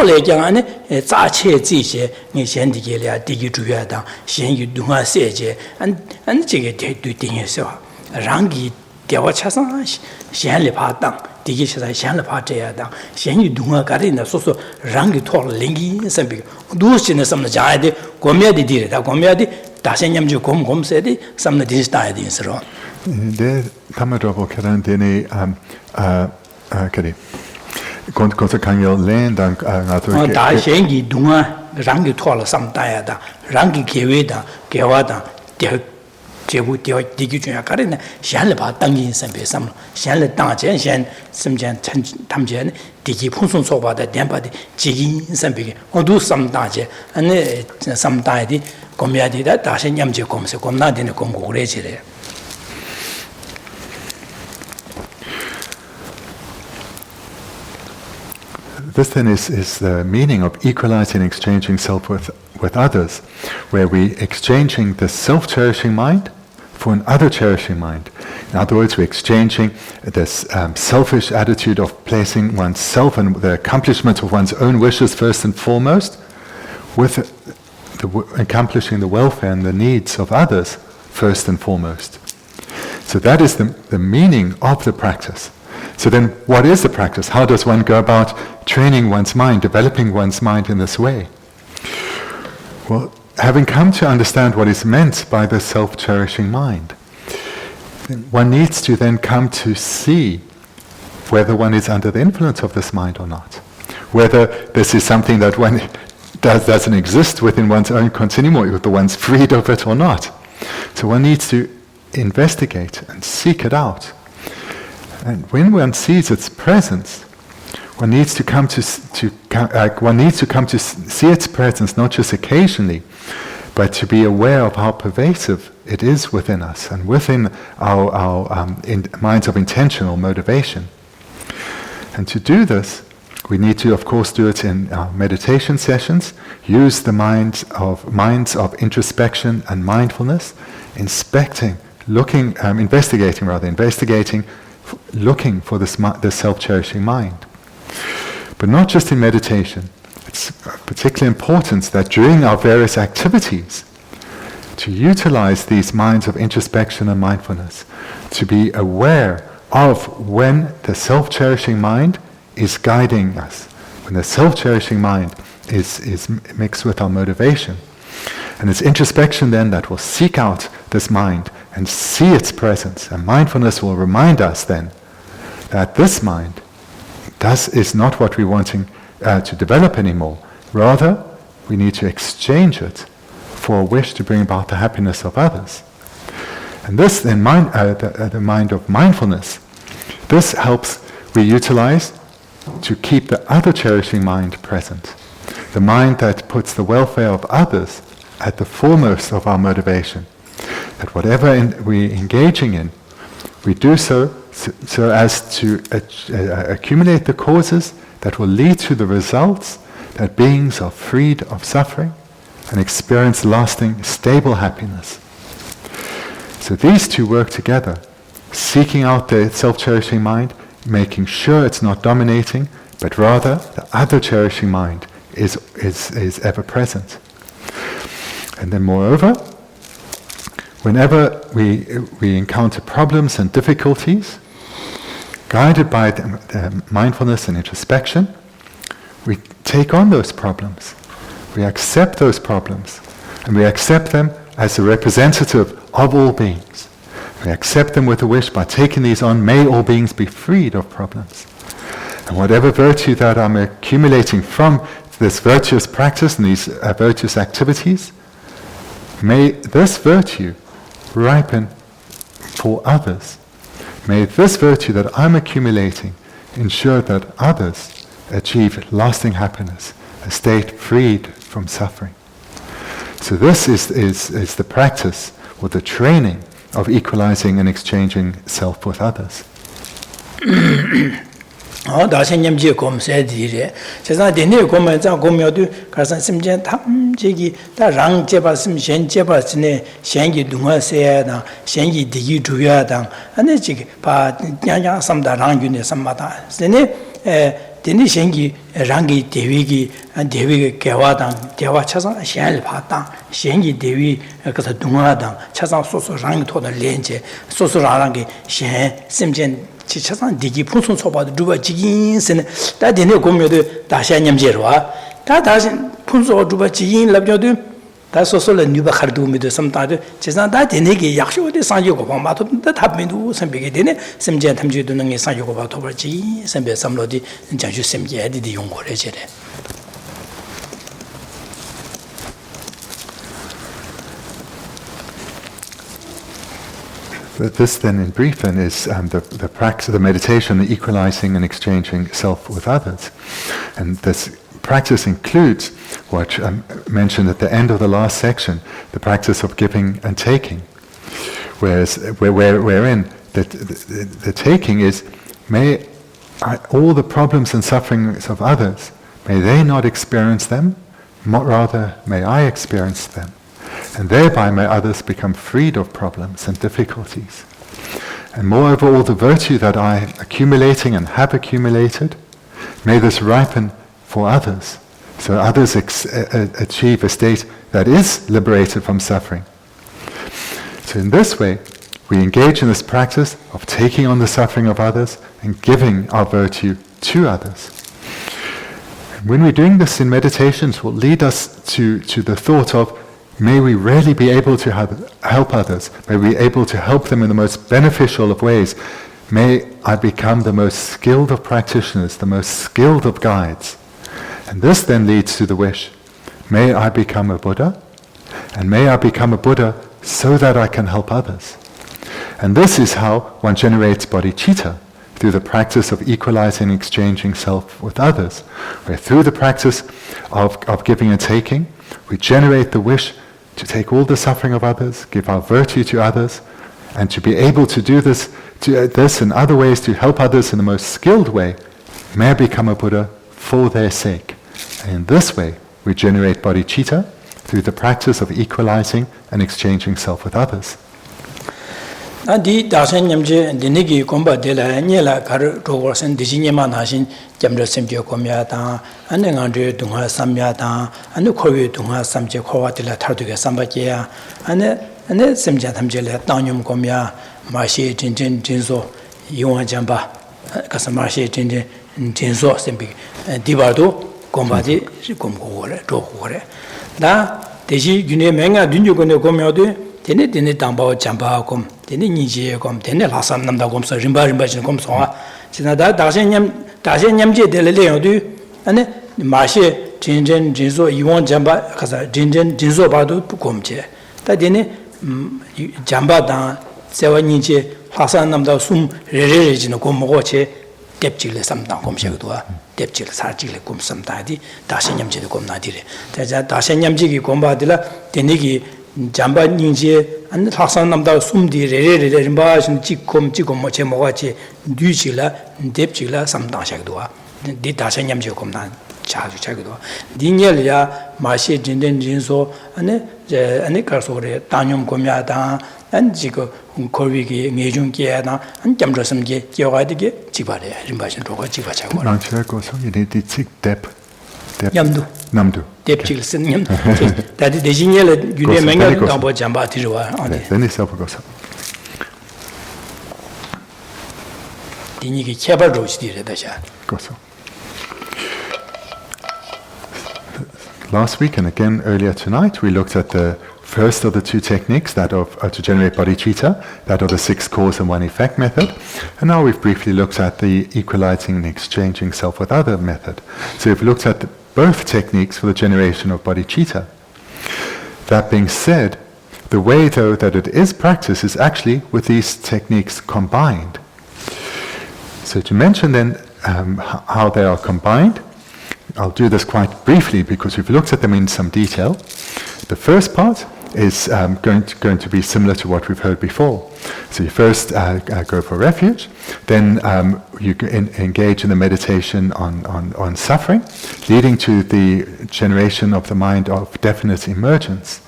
le jiang an za qie ji xie ni xian di ge le di ge zhu yue dang xian yu du ma se jie an zhe ge de du ding ye se wa rang gi de wa cha sang xian le pa dang di ge xia xian le pa zhe ya dang xian yu du ma ga de na so rang gi to le ling san bi du xin ne sam na ja de guo mie de di da guo mie de da xian yam ju gom se de sam na di sta de se ro Det tamadrobo karan dene kari konsa kangyo len dan ngato da shengi dunga rangi thola sam da ya da rangi gewe da gewa da 제부 되어 디기 중에 가르는 샹르바 당긴 선배 삼로 샹르 당전 샹 심전 탐전 디기 풍선 소바다 덴바디 지긴 선배게 어두 삼다제 안에 삼다디 공야디다 다시 냠제 공세 공나디는 공고래지래. This then is the meaning of equalizing and exchanging self with others, where we exchanging the self-cherishing mind for an other-cherishing mind. In other words, we're exchanging this selfish attitude of placing oneself and the accomplishment of one's own wishes first and foremost, with accomplishing the welfare and the needs of others first and foremost. So that is the meaning of the practice. So then, what is the practice? How does one go about training one's mind, developing one's mind in this way? Well, having come to understand what is meant by the self-cherishing mind, one needs to then come to see whether one is under the influence of this mind or not. Whether this is something that one doesn't exist within one's own continuum, or whether one's freed of it or not. So one needs to investigate and seek it out. And when one sees its presence, one needs to come to see its presence not just occasionally, but to be aware of how pervasive it is within us and within our minds of intentional motivation. And to do this, we need to, of course, do it in our meditation sessions. Use the minds of introspection and mindfulness, investigating, looking for this self-cherishing mind. But not just in meditation. It's particularly important that during our various activities, to utilize these minds of introspection and mindfulness, to be aware of when the self-cherishing mind is guiding us, when the self-cherishing mind is mixed with our motivation. And it's introspection then that will seek out this mind and see its presence. And mindfulness will remind us then that this mind is not what we're wanting to develop anymore. Rather, we need to exchange it for a wish to bring about the happiness of others. And this then, the mind of mindfulness, this helps we utilize to keep the other cherishing mind present. The mind that puts the welfare of others at the foremost of our motivation. That whatever we're engaging in, we do so as to accumulate the causes that will lead to the results that beings are freed of suffering and experience lasting, stable happiness. So these two work together, seeking out the self-cherishing mind, making sure it's not dominating, but rather the other cherishing mind is ever present. And then moreover, whenever we encounter problems and difficulties, guided by the mindfulness and introspection, we take on those problems. We accept those problems, and we accept them as a representative of all beings. We accept them with a wish, by taking these on, may all beings be freed of problems. And whatever virtue that I'm accumulating from this virtuous practice and these virtuous activities, may this virtue ripen for others. May this virtue that I'm accumulating ensure that others achieve lasting happiness, a state freed from suffering. So this is the practice or the training of equalizing and exchanging self with others. 다생님지 검세디래 제가 되네 검에자 검여도 가서 심전 탐지기 다랑 제바심 셴 제바스네 셴기 동화세야다 셴기 디기 주야다 아니 지기 바 냥냥 삼다랑 균에 삼마다 세네 되네 셴기 랑기 대위기 대위가 개와당 대화 차상 셴을 봤다 셴기 대위 그래서 동화당 차상 소소 랑이 토다 렌제 소소라랑게 셴 심전 지차상 디기 풍선 소바도 두바 지긴스네 다 되네 고묘도 다시 냠제로와 다 다시 풍소 두바 지긴 랍죠도 다 소소를 뉴바 카르도미도 섬다도 지상 다 되네게 약쇼데 상요고 방마도 다 답면도 선배게 되네 심제 탐지도 능에 상요고 바도 버지 선배 삼로디 장주 심제디 용고래 제래 This then, in brief, then is the practice, the meditation, the equalizing and exchanging self with others. And this practice includes what I mentioned at the end of the last section, the practice of giving and taking. Wherein the taking is, all the problems and sufferings of others, may they not experience them, rather may I experience them. And thereby may others become freed of problems and difficulties. And moreover, all the virtue that I am accumulating and have accumulated, may this ripen for others, so others achieve a state that is liberated from suffering. So in this way, we engage in this practice of taking on the suffering of others and giving our virtue to others. And when we're doing this in meditations, will lead us to the thought of, may we really be able to help others. May we be able to help them in the most beneficial of ways. May I become the most skilled of practitioners, the most skilled of guides. And this then leads to the wish, may I become a Buddha, and may I become a Buddha so that I can help others. And this is how one generates bodhicitta, through the practice of equalizing and exchanging self with others, where through the practice of giving and taking, we generate the wish to take all the suffering of others, give our virtue to others, and to be able to do this and other ways to help others in the most skilled way, may I become a Buddha for their sake. And in this way, we generate bodhicitta through the practice of equalizing and exchanging self with others. Di dasen nyamje dinigi komba dela nyela kar rogosen dijinyema nashin jamre semje komya ta ane ngandre dunga samya ta ane khowe dunga samje khowa dela tharduge sambaje ya ane semja thamje le tanyum komya mashi jinjin jinzo yuwa jamba kasamashi jinjin jinzo sembi dibardo komba di komgore rogore da deji gune menga dunjugone komyode dene dambao jamba kom dene nijiye kom dene lasam namda kom so rimba jin kom so sina da dasen nyamje dele le du ane mashi jinjen jinzo yuwan jamba kasa jinjen jinzo badu komje da dene jamba da sewa nije lasam namda sum re jin kom mo che depjile samdang kom shegdwa depjile sarjile kom samdadi dasen nyamje de kom nadire da dasen nyamje gi kom badila dene gi 잠바 닝제 안 학산 남다 숨디 레레레 림바 신 지콤 뭐체 뭐가지 뉴지라 뎁지라 삼당샤도와 디 다선 냠제 kom나 자주 자기도 닝엘야 마시 진된 진소 안에 가서래 단용 kom야다 안 지고 거위기 내중계나 안 점저섬게 기어가되게 지바래 림바신 로가 지바자고 난치고 성이네 디직뎁 남도 뎁질 쓴 다디 대진열에 균에 맹가 담보 잠바 들어와 then 있어보고서 디니기 개발로 시디래다샤 고소 Last week and again earlier tonight we looked at the first of the two techniques, that of to generate bodhicitta, that of the 6 cause and 1 effect method. And now we've briefly looked at the equalizing and exchanging self with other method. So we've looked at both techniques for the generation of bodhicitta. That being said, the way though that it is practiced is actually with these techniques combined. So to mention then how they are combined, I'll do this quite briefly because we've looked at them in some detail. The first part is going to be similar to what we've heard before. So you first go for refuge, then you engage in the meditation on suffering, leading to the generation of the mind of definite emergence.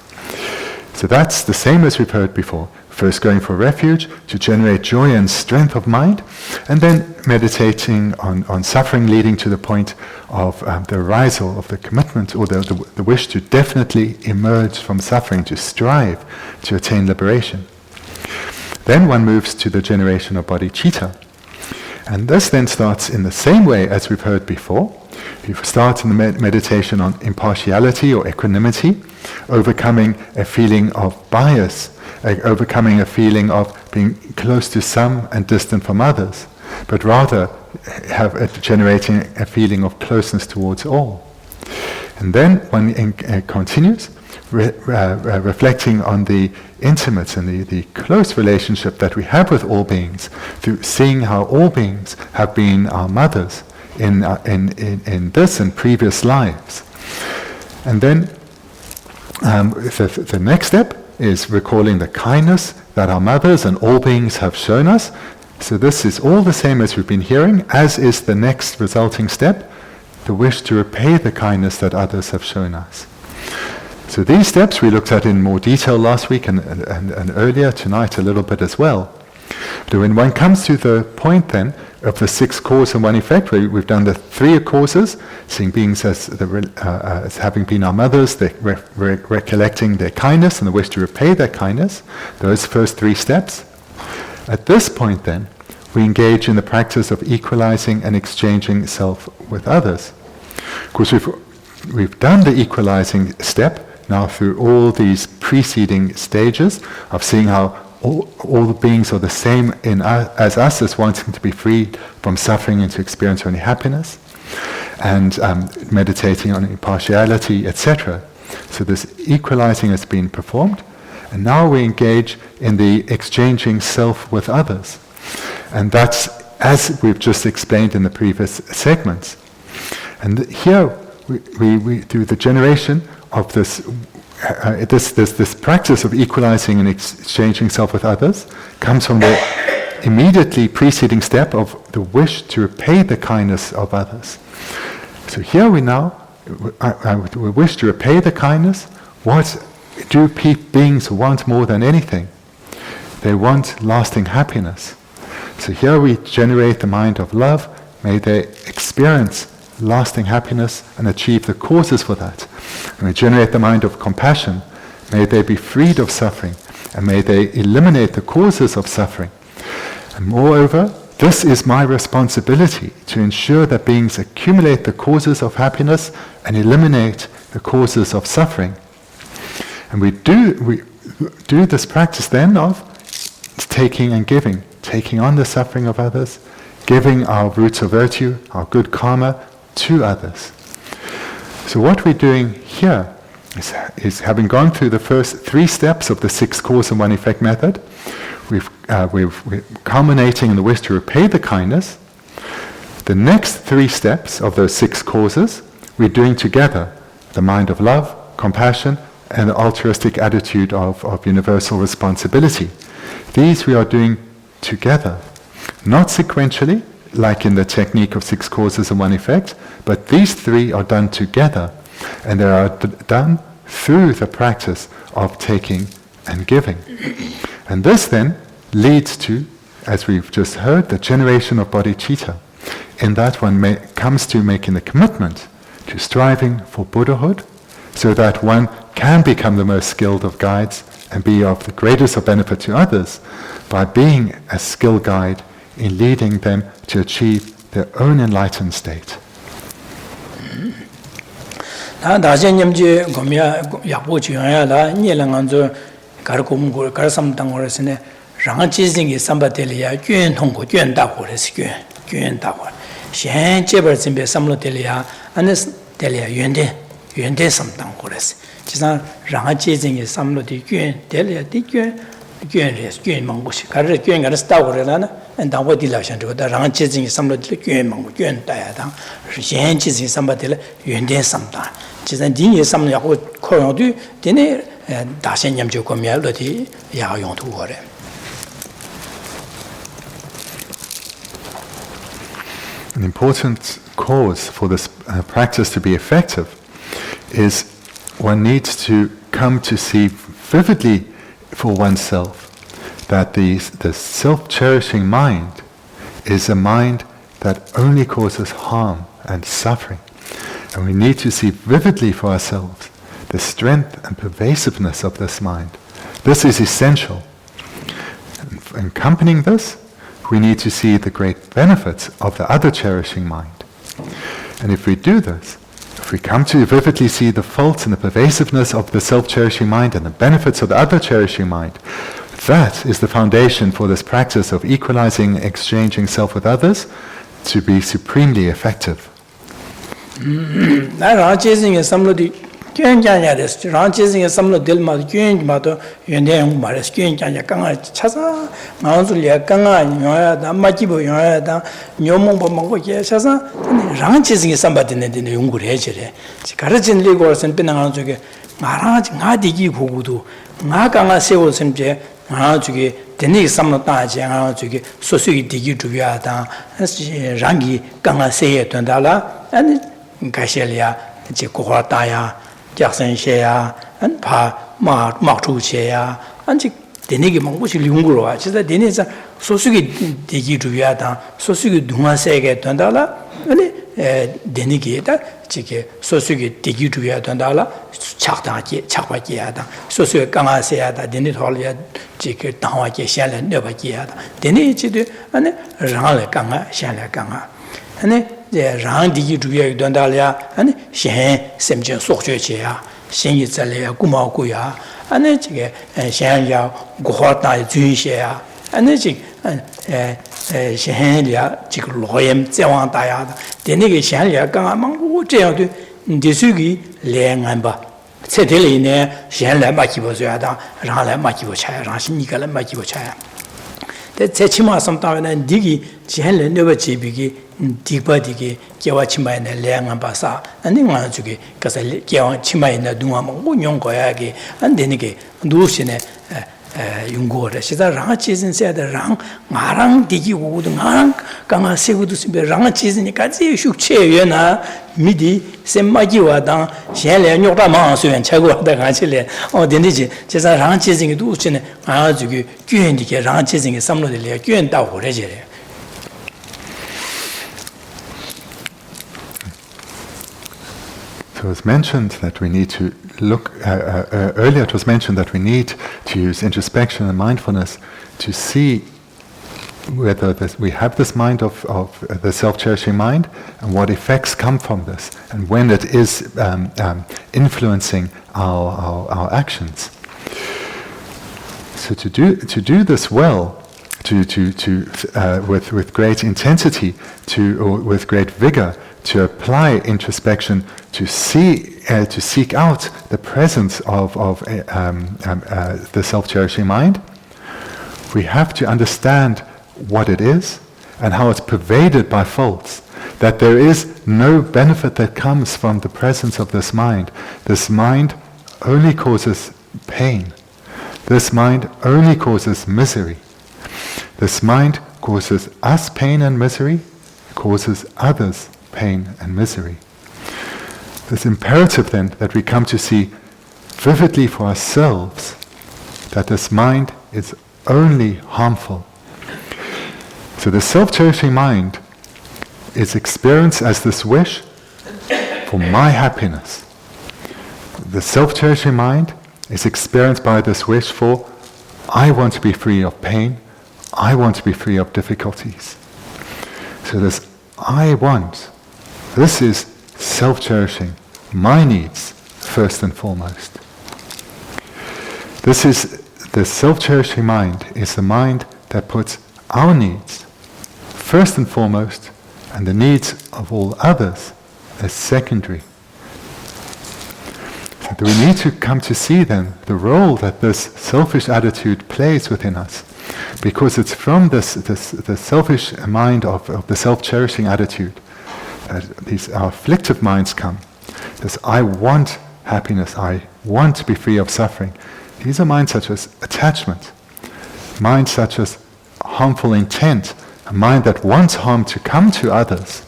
So that's the same as we've heard before. First going for refuge to generate joy and strength of mind, and then meditating on suffering, leading to the point of the arisal of the commitment or the wish to definitely emerge from suffering, to strive to attain liberation. Then one moves to the generation of bodhicitta. And this then starts in the same way as we've heard before. You start in the meditation on impartiality or equanimity, overcoming a feeling of bias, overcoming a feeling of being close to some and distant from others, but rather generating a feeling of closeness towards all. And then one continues reflecting on the intimate and the close relationship that we have with all beings, through seeing how all beings have been our mothers in this and previous lives. And then the next step is recalling the kindness that our mothers and all beings have shown us. So this is all the same as we've been hearing, as is the next resulting step, the wish to repay the kindness that others have shown us. So these steps we looked at in more detail last week and earlier tonight a little bit as well. But when one comes to the point then of the 6 cause and 1 effect, where we've done the 3 causes, seeing beings as having been our mothers, recollecting their kindness and the wish to repay their kindness, those first 3 steps. At this point then, we engage in the practice of equalizing and exchanging self with others. Of course, we've done the equalizing step now through all these preceding stages of seeing how all the beings are the same as us, as wanting to be freed from suffering and to experience only happiness, and meditating on impartiality, etc. So this equalizing has been performed, and now we engage in the exchanging self with others. And that's as we've just explained in the previous segments. And here we do the generation of this practice of equalizing and exchanging self with others comes from the immediately preceding step of the wish to repay the kindness of others. So here we wish to repay the kindness. What do beings want more than anything? They want lasting happiness. So here we generate the mind of love. May they experience lasting happiness and achieve the causes for that. And we generate the mind of compassion. May they be freed of suffering, and may they eliminate the causes of suffering. And moreover, this is my responsibility, to ensure that beings accumulate the causes of happiness and eliminate the causes of suffering. And we do this practice then of taking and giving, taking on the suffering of others, giving our roots of virtue, our good karma, to others. So what we're doing here is having gone through the first 3 steps of the 6 cause and 1 effect method, we're culminating in the wish to repay the kindness. The next 3 steps of those 6 causes we're doing together: the mind of love, compassion, and the altruistic attitude of universal responsibility. These we are doing together, not sequentially, like in the technique of 6 causes and 1 effect, but these 3 are done together, and they are done through the practice of taking and giving. And this then leads to, as we've just heard, the generation of bodhicitta, in that one comes to making the commitment to striving for Buddhahood, so that one can become the most skilled of guides and be of the greatest of benefit to others by being a skilled guide in leading them to achieve their own enlightened state. An important cause for this practice to be effective is one needs to come to see vividly for oneself that the self-cherishing mind is a mind that only causes harm and suffering. And we need to see vividly for ourselves the strength and pervasiveness of this mind. This is essential. And accompanying this, we need to see the great benefits of the other cherishing mind. And if we do this, if we come to vividly see the faults and the pervasiveness of the self-cherishing mind and the benefits of the other cherishing mind, that is the foundation for this practice of equalizing, exchanging self with others to be supremely effective. Kyunjanya this, Ranching is some of Dilma, Kyunmato, Yundang Maris, Kyunjanya Kanga, Chasa, Manzulia Kanga, Yoyada, Makibo, Yoyada, Nyomo Mongoya, Chasa, Ranching is somebody in the Yungur Hechere. Chikarajin Legos and Penanzuke, Maraj, Nadigi Hudu, Nakanga Seoul Simje, Marajuki, Denis Samnata, Juki, Sosu Digi Juviata, Rangi Kanga Seye Tundala, and Gashelia, Jikohataya, Jackson Shea, and Pa Martu Shea, and Denigi Manguchi Lunguro, which is the Denis Sosugi Digi Juviata, Sosugi Duma Sege Tundala, and Denigita, Chiki, Sosugi Digi Juviatundala, Chakaki, Chapakiata, Sosu Kanga Seata, Denitolia, Chiki, Tawaki, Shell, Never Kiata, Denichi, and Rale Kanga, Shella Kanga. And the Rang Digi Juviatundalia, and Shen, Semjan Sochia, Shen Yitzalia, Gumakuya, and then Chiki, Shanya, Guhota, Junshea, and then Chiki, Shenlia, Chikloyem, Zewantaya, the Niggy Shenlia, Gamang, Jay, Disugi, Leangamba. Seteline, Shenla Makiboziada, Rala Makibochaya, Rashinika Makibochaya. The Techima sometime and Digi, Shenla never chibigi, Digba Digi, Kiawachima and Leangambasa, and Ningazuki, Kasakiawa Chima in the Dumam, Yongoyagi, and Denigi, Dusine. Yungore, she's a rang cheese and said the rang, Marang, Digi wood, Marang, Ganga Segudu, rang cheese in the Kazi, Shukchena, Midi, Semagiwa, Dan, Shelle, and Yoramansu and Chagua, the Ganchile, or the Niji, just a rang cheesing Duchin, Azuki, Gyendike, rang cheesing is some of the Gyenda or Regere. So it was mentioned that we need to look, earlier it was mentioned that we need to use introspection and mindfulness to see whether we have this mind of the self-cherishing mind and what effects come from this and when it is influencing our actions. So to do this well, with great intensity, or with great vigor, to apply introspection, to seek out the presence of the self-cherishing mind, we have to understand what it is and how it's pervaded by faults. That there is no benefit that comes from the presence of this mind. This mind only causes pain. This mind only causes misery. This mind causes us pain and misery, causes others pain and misery. It's imperative then that we come to see vividly for ourselves that this mind is only harmful. So the self-cherishing mind is experienced as this wish for my happiness. The self-cherishing mind is experienced by this wish for, I want to be free of pain, I want to be free of difficulties. So this I want, this is self-cherishing, my needs first and foremost. This is the self-cherishing mind is the mind that puts our needs first and foremost and the needs of all others as secondary. So we need to come to see then the role that this selfish attitude plays within us, because it's from the selfish mind of the self-cherishing attitude that these our afflictive minds come. This I want happiness, I want to be free of suffering. These are minds such as attachment, minds such as harmful intent, a mind that wants harm to come to others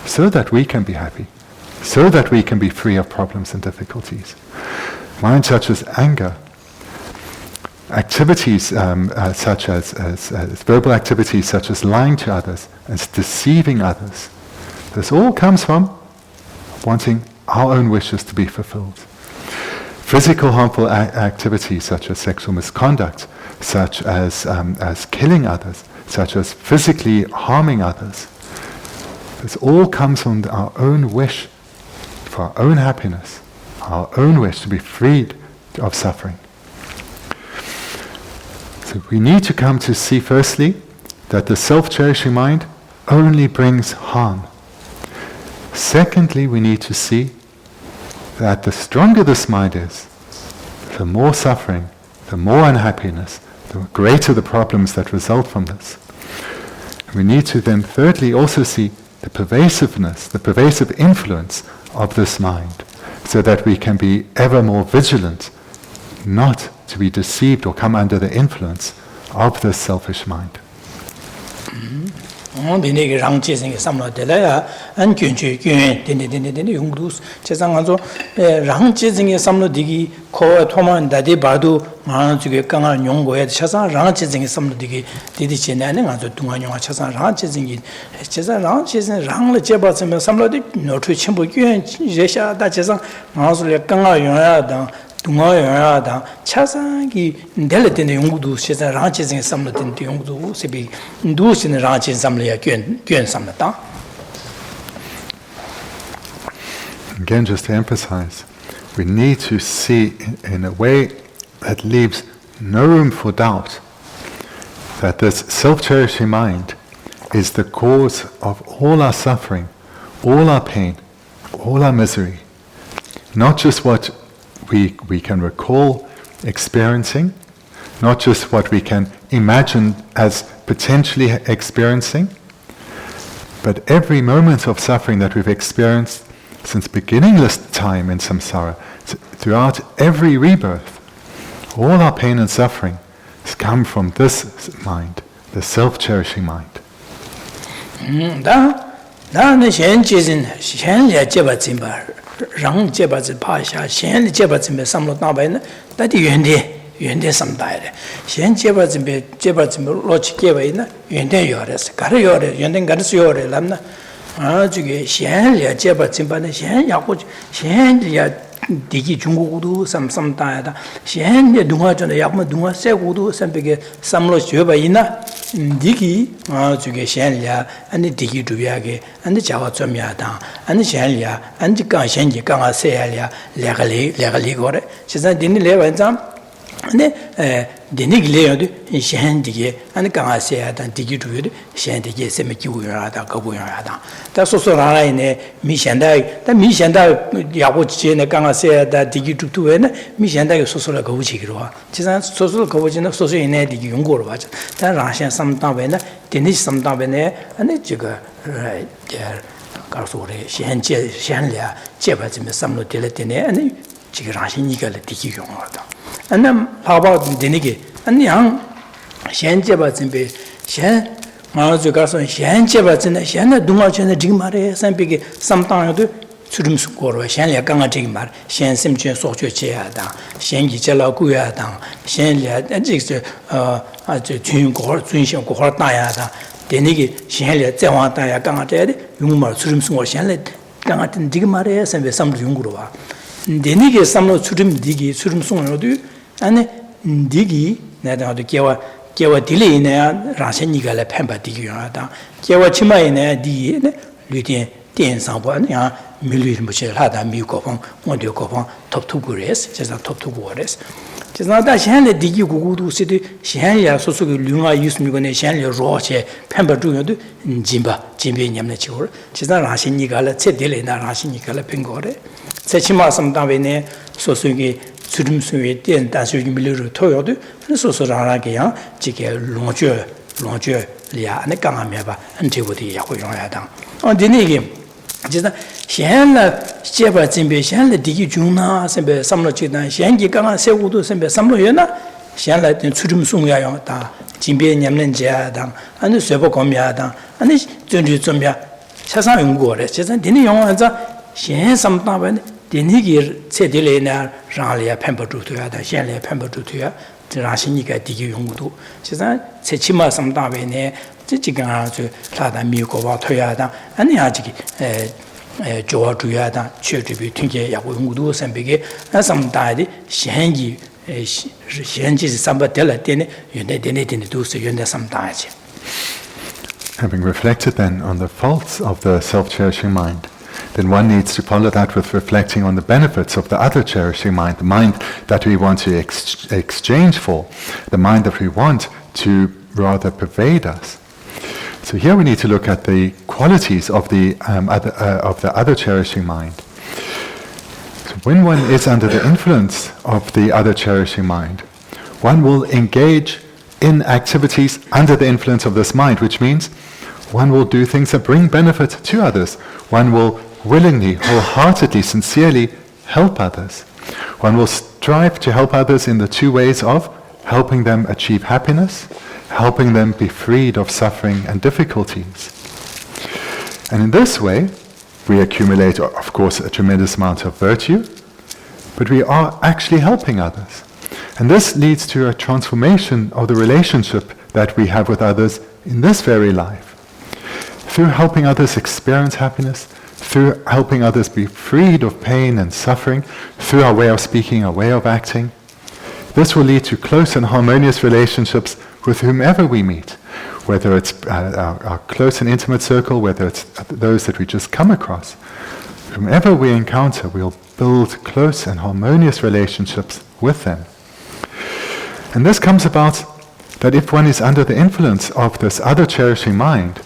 so that we can be happy, so that we can be free of problems and difficulties. Minds such as anger, activities such as verbal activities such as lying to others, as deceiving others. This all comes from wanting our own wishes to be fulfilled. Physical harmful activities such as sexual misconduct, such as killing others, such as physically harming others. This all comes from our own wish for our own happiness, our own wish to be freed of suffering. So we need to come to see firstly that the self-cherishing mind only brings harm. Secondly, we need to see that the stronger this mind is, the more suffering, the more unhappiness, the greater the problems that result from this. We need to then thirdly also see the pervasiveness, the pervasive influence of this mind, so that we can be ever more vigilant not to be deceived or come under the influence of this selfish mind. Bendigo rangche sing samla delaya an gyunche gyun den yungdus chesanganzo rangche sing samlo digi ko thoman dadi badu ma juge kanga nyonggoya chasa rangche sing samlo digi didi chenane ngazo dunga nyonga chasa rangche sing chesa rangche sing rangla jeba samlo di no chu chimbo gyun jesha da chesa ngazo le kanga yoya da 동아야다 차상기 델레데 용구도 세상 라치징 삼르된 용구도 세비 누스는 라치 삼르야 견 삼르다. Again, just to emphasize, we need to see in a way that leaves no room for doubt that this self-cherishing mind is the cause of all our suffering, all our pain, all our misery. Not just what we can recall experiencing, not just what we can imagine as potentially experiencing, but every moment of suffering that we've experienced since beginningless time in samsara, throughout every rebirth, all our pain and suffering has come from this mind, the self-cherishing mind. rang jeba zi pa sha xian jeba zi me samlo na bai na da di yuan de sam dai de xian jeba zi me lo chi ge bai na yuan de yo re ga re yo re yuan de ga re yo re lam na a ji ge xian le jeba zi ba na xian ya gu xian ya di gi jung gu du sam da da xian de dung ha zhen de ya ma dung ha se gu du sam be ge sam lo jue ba yin na di gi a ji ge xian le an di gi du ya ge an de jia wa zhen ya da an de xian le an de gang xian ji gang a se ya le ga li go re shi zan din le wan zang ne din ni le yo de xian di ge an de gang a se ya da di gi du de xian di ge se me ji wu ya da ge bu ya da da so so ra lai ne mi xian da ya gu ji ne gang a se ya da di gi du du ne mi xian da so so la ge wu ji ge ro ji zan so so ge wu ji ne so so ne di gi yong go ro ba但让先上当位呢，点的上当位呢，那这个告诉我的先了，这把这么上路的了的呢，那这个让先一个了第一用了的，那老包的那个，那样先这把这边先，我就告诉先这把真的，现在东澳现在这个嘛的，三别个上当了的。出这么过了，先来刚刚这个嘛，先什么全所学节啊当，先一节老贵啊当，先来这个是这全国遵循国大呀当，对那个先来再往大呀刚刚这的用嘛出这么我先来刚刚这个嘛的先别上不用过了吧，对那个上了出这么这个出这么送了的，安呢这个那当就给我地里呢，让先你个来判把这个啊当，给我起码呢地呢旅店电商部那样。米律什么些，他的米国方，我的国方 top 2个人，就是 top 2个人。就是那但现在第一个都是的，现在说个另外有什么个呢？现在热些，偏不重要的，金币你们的球，其实那些你个了，这地里那些你个了苹果的，在起码什么单位呢？说个出这么所谓电，但是米律投要的，说让那个样，这个龙角里啊，那刚刚明白，这个的也会用来当，的那个。就是现在这边这边现在第一军呐，这边什么阶段，现在刚刚生活都这边什么人呐？现在出这么送呀样的，这边年龄节啊当，俺那水果高米啊当，俺那准备，车上用过的，就是天天用完这，现在什么单位呢？天天给车地里呢，让里也判不住腿啊，但现在也判不住腿啊，这让些你个第一用度，就是才起码什么单位呢？这个啊，就他的米国王推啊，当，俺那样这个主要当，确实比听见也会用多三百个，那什么大的现际现际是三百得了点的，原来点的都是原来什么大的。Having reflected then on the faults of the self-cherishing mind, then one needs to follow that with reflecting on the benefits of the other cherishing mind, the mind that we want to exchange for, the mind that we want to rather pervade us. So here we need to look at the qualities of the other cherishing mind. So When one is under the influence of the other cherishing mind, one will engage in activities under the influence of this mind, which means one will do things that bring benefit to others. One will willingly, wholeheartedly, sincerely help others. One will strive to help others in the two ways of helping them achieve happiness, helping them be freed of suffering and difficulties. And in this way, we accumulate, of course, a tremendous amount of virtue, but we are actually helping others. And this leads to a transformation of the relationship that we have with others in this very life. Through helping others experience happiness, through helping others be freed of pain and suffering, through our way of speaking, our way of acting, this will lead to close and harmonious relationships with whomever we meet, whether it's our close and intimate circle, whether it's those that we just come across. Whomever we encounter, we'll build close and harmonious relationships with them. And this comes about that if one is under the influence of this other cherishing mind,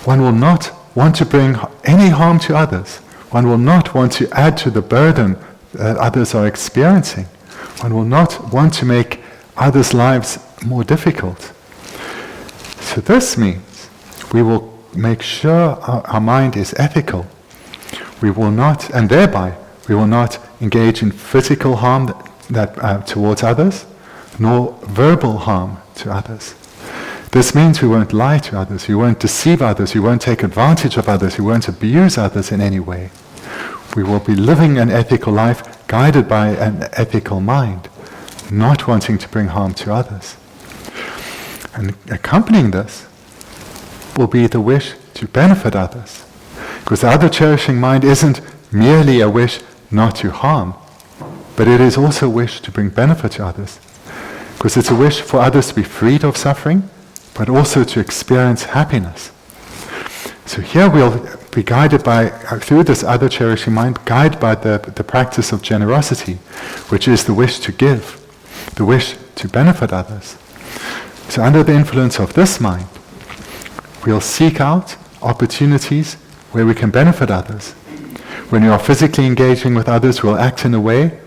one will not want to bring any harm to others. One will not want to add to the burden that others are experiencing. One will not want to make others' lives more difficult. So this means we will make sure our mind is ethical. We will not, and thereby we will not engage in physical harm towards others, nor verbal harm to others. This means we won't lie to others, we won't deceive others, we won't take advantage of others, we won't abuse others in any way. We will be living an ethical life guided by an ethical mind, not wanting to bring harm to others. And accompanying this will be the wish to benefit others. Because the other cherishing mind isn't merely a wish not to harm, but it is also a wish to bring benefit to others. Because it's a wish for others to be freed of suffering, but also to experience happiness. So here we'll be guided by, through this other cherishing mind, guided by the practice of generosity, which is the wish to give, the wish to benefit others. So under the influence of this mind, we'll seek out opportunities where we can benefit others. When we are physically engaging with others, we'll act in a way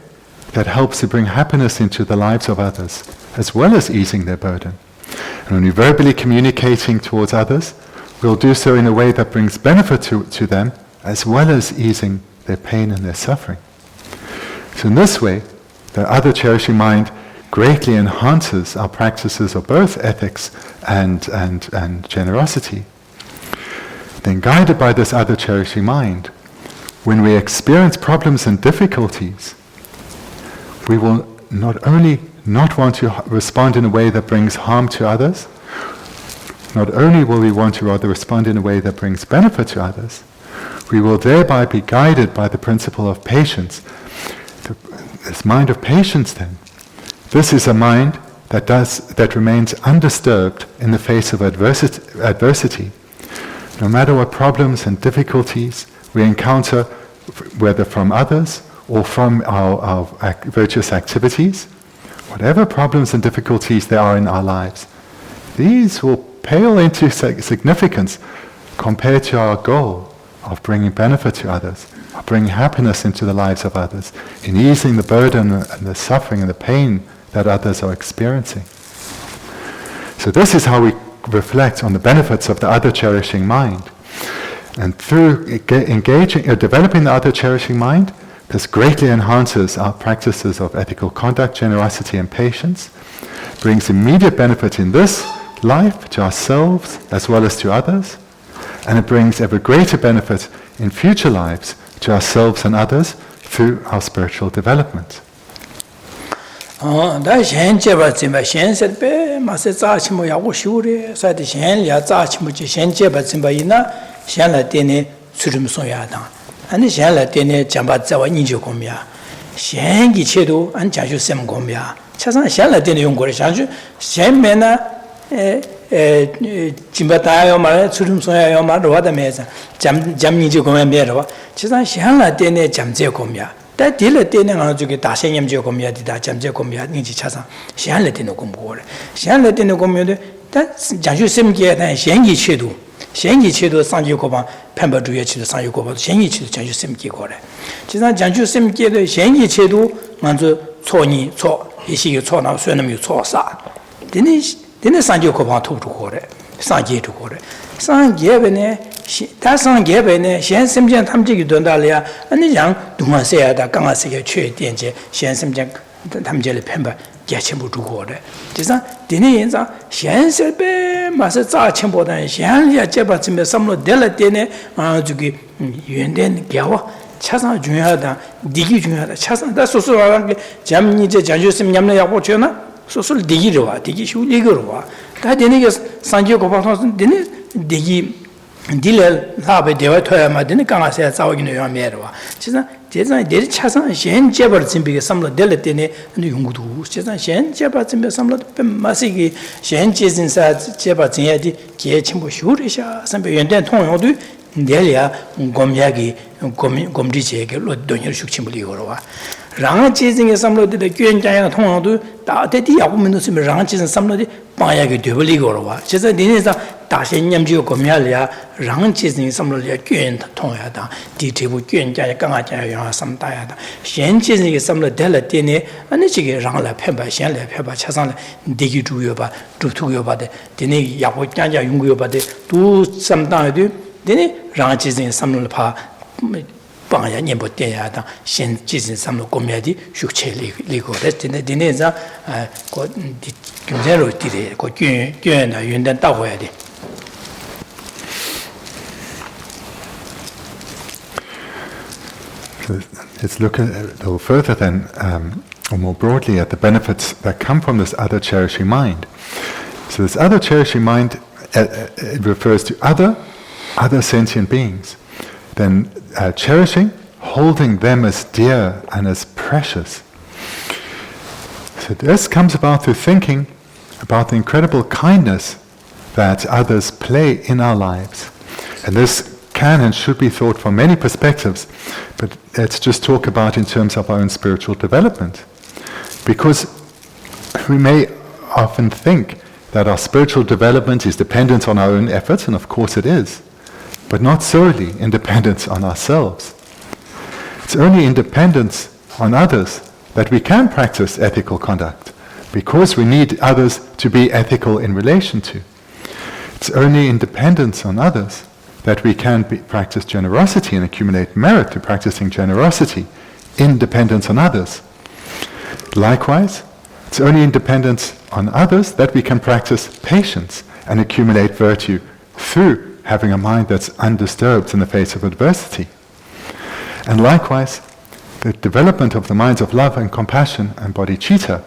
that helps to bring happiness into the lives of others, as well as easing their burden. And when we're verbally communicating towards others, we'll do so in a way that brings benefit to them, as well as easing their pain and their suffering. So in this way, the other cherishing mind greatly enhances our practices of both ethics and generosity. Then guided by this other cherishing mind, when we experience problems and difficulties, we will not only not want to respond in a way that brings harm to others, not only will we want to rather respond in a way that brings benefit to others, we will thereby be guided by the principle of patience. This mind of patience then, this is a mind that remains undisturbed in the face of adversity. No matter what problems and difficulties we encounter, whether from others or from our virtuous activities, whatever problems and difficulties there are in our lives, these will pale into significance compared to our goal of bringing benefit to others, of bringing happiness into the lives of others, in easing the burden and the suffering and the pain that others are experiencing. So this is how we reflect on the benefits of the other cherishing mind. And through developing the other cherishing mind, this greatly enhances our practices of ethical conduct, generosity and patience, brings immediate benefit in this life to ourselves as well as to others, and it brings ever greater benefit in future lives to ourselves and others through our spiritual development. Da shen jeba zimba shen serpe ma se za chi mo ya wo shu re sa de shen ya za chi mo ji shen jeba zimba ina shen la de ne tsurim so ya da ani shen la de ne jamba za wa ni ji gom ya shen gi che do an ja ju sem gom ya cha san shen la de ne yong go re shan ju shen me na jimba da yo ma tsurim so ya yo ma ro da me za jam ni ji gom ya me ro cha san shen la de ne jam je gom ya 다 딜을 때는 아주 저기 다생염제 공미야디다 잠제 공미야 니지 차상 시한을 때는 공부를 시한을 때는 공미도 다 자주 심기에 대한 현기 체도 Shengi Chedo Sanji Koban, Pemba Duya Chedo Sanji Koban, Shengi Chedo Janju Semki Kore. Chisan Janju Semki, Shengi Chedo, Manzu, Tsoni, Tso, Ishi, Tsona, Sunami, Tsosa. Dine Sanji Koban to Kore, Sanji to Kore. San Gebene, Tasan Gebene, Shen Simjan Tamji Dondalia, and the young Duma Sea, the Ganga Sea, Chue Denje, Shen Simjan Tamjeli Pemba. Gyatso to Gore. Just Dinisa, Shen Sebe, Massa Chimbodan, Shan Yajabatim, some of Delatine, Zugi, Yunden, Gawa, Chasa Junior, Digi Junior, Chasa, that's also Jamni, Janjusim Yamna Yapochona, so Digirova, Digishu Ligurova. That Dinigas, Sanjo Copaton, Digi. Dilel Labe Devatoya Madin Kanga says out in your Merva. Chizan did Chasan, Shen Jabberts in big some delatine and Yungu. Chizan Shen Jabberts in some Masigi, Shen Chis inside Jabberts in Yadi, Kiachimbo Shurisha, some Yenden Ton, Delia, Gomyagi, Gomdiche, Donyer Shuchimuli Orova. Rang chasing is some of the Kuan Giant Ton, Tati Akuminus ranches and some of the Payagi Dubali Gorova. Chizan Dinisa. Dashen Yamju Gomialia, Rang chasing some of the Kuan Tonada, Ditibu Kuan Jaya, some diada. Shen chasing some of the Delatine, and the Chigi Rangla Pemba, Shenla Pemba Chasan, Digi Juyoba, Dutuyoba, Dini Yapokanja Yunguyoba, do some time, Dini Rang chasing some of the Pa Baya Nimboteada, Shen chasing some of Gomiadi, Shuche Ligo, that's in the Dineza, got Zero Tide, got Kuan, Yundan Tawadi. Let's look a little further then, or more broadly, at the benefits that come from this other cherishing mind. So this other cherishing mind, it refers to other sentient beings. Then cherishing, holding them as dear and as precious. So this comes about through thinking about the incredible kindness that others play in our lives. And this can and should be thought from many perspectives, but let's just talk about in terms of our own spiritual development. Because we may often think that our spiritual development is dependent on our own efforts, and of course it is, but not solely in dependence on ourselves. It's only in dependence on others that we can practice ethical conduct, because we need others to be ethical in relation to. It's only in dependence on others that we can practice generosity and accumulate merit through practicing generosity in dependence on others. Likewise, it's only in dependence on others that we can practice patience and accumulate virtue through having a mind that's undisturbed in the face of adversity. And likewise, the development of the minds of love and compassion and bodhicitta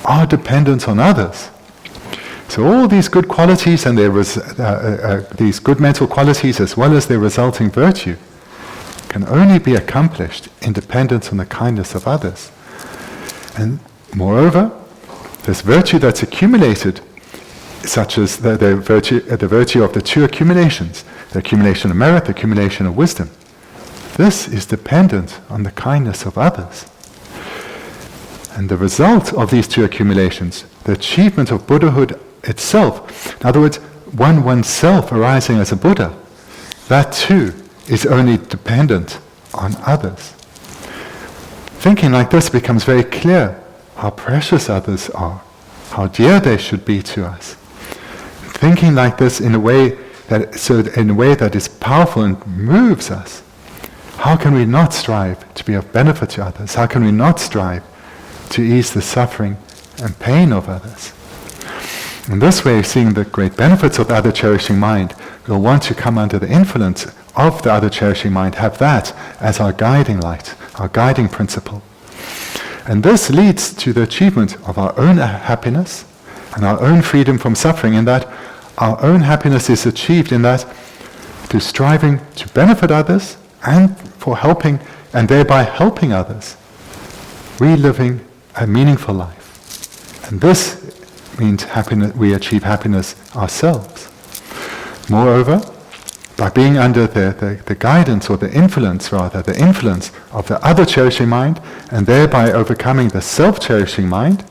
are dependent on others. So all these good qualities and these good mental qualities as well as their resulting virtue can only be accomplished in dependence on the kindness of others. And moreover, this virtue that's accumulated, such as the virtue of the two accumulations, the accumulation of merit, the accumulation of wisdom, this is dependent on the kindness of others. And the result of these two accumulations, the achievement of Buddhahood itself, in other words, oneself arising as a Buddha, that too is only dependent on others. Thinking like this becomes very clear how precious others are, how dear they should be to us. Thinking like this in a way that is powerful and moves us, how can we not strive to be of benefit to others? How can we not strive to ease the suffering and pain of others? In this way, seeing the great benefits of the other cherishing mind, we'll want to come under the influence of the other cherishing mind, have that as our guiding light, our guiding principle. And this leads to the achievement of our own happiness and our own freedom from suffering, in that our own happiness is achieved in that through striving to benefit others and for helping, and thereby helping others, we living a meaningful life. And this means happiness, we achieve happiness ourselves. Moreover, by being under the guidance, or the influence of the other cherishing mind, and thereby overcoming the self-cherishing mind,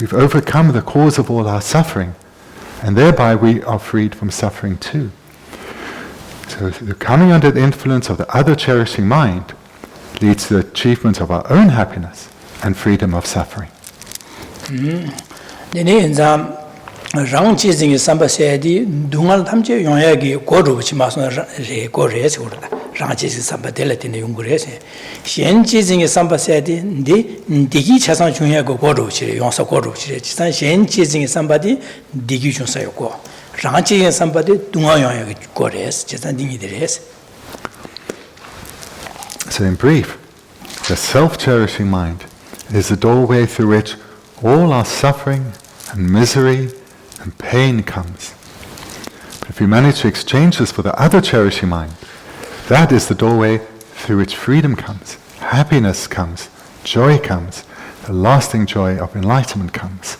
we've overcome the cause of all our suffering, and thereby we are freed from suffering too. So the coming under the influence of the other cherishing mind leads to the achievement of our own happiness and freedom of suffering. rang chi zing samba se di dungal tham che yong ya gi go ru chi ma so re go re se ur da rang chi samba de la tin yong re se xian chi zing samba se di gi cha sang chung ya go ru chi re yong sa go ru chi re chi san xian chi zing samba di gi chung sa yo go rang chi samba di dungal yong ya gi go re se chi san ding gi de re se. So in brief, the self-cherishing mind is the doorway through which all our suffering and misery and pain comes. But if we manage to exchange this for the other cherishing mind, that is the doorway through which freedom comes, happiness comes, joy comes, the lasting joy of enlightenment comes.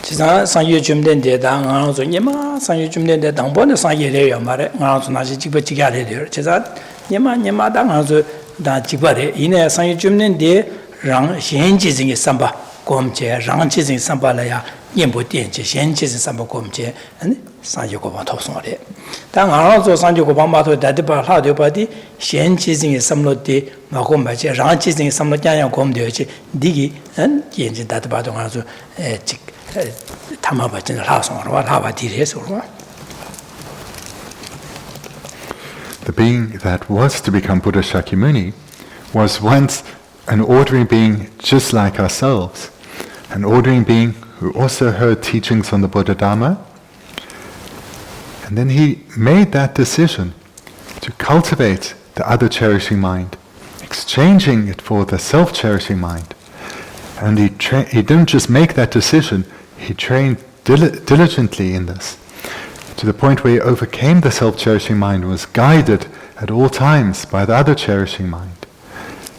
지상 상유 줌된 데다 나서 녀마 상유 줌된 데 당번에 상예래요 말에 나서 나지 집어 지가래 돼요. 제가 녀마 당하서 다 집어래 이내 상유 줌된 데랑 현지적인 삼바 곰제 랑지적인 삼바라야 연보电제 현지적인 삼바 곰제 아니 상유고바 토송래. 당 알아서 상유고바 마토 다디바 하도 바디 현지적인 삼로데 마고 마제 랑지적인 삼로 짱양 곰되지 니기 안 현지 다디바도 가서 직 The being that was to become Buddha Shakyamuni was once an ordinary being just like ourselves, an ordinary being who also heard teachings on the Buddha Dharma, and then he made that decision to cultivate the other cherishing mind, exchanging it for the self-cherishing mind. And he didn't just make that decision, he trained diligently in this, to the point where he overcame the self-cherishing mind and was guided at all times by the other cherishing mind.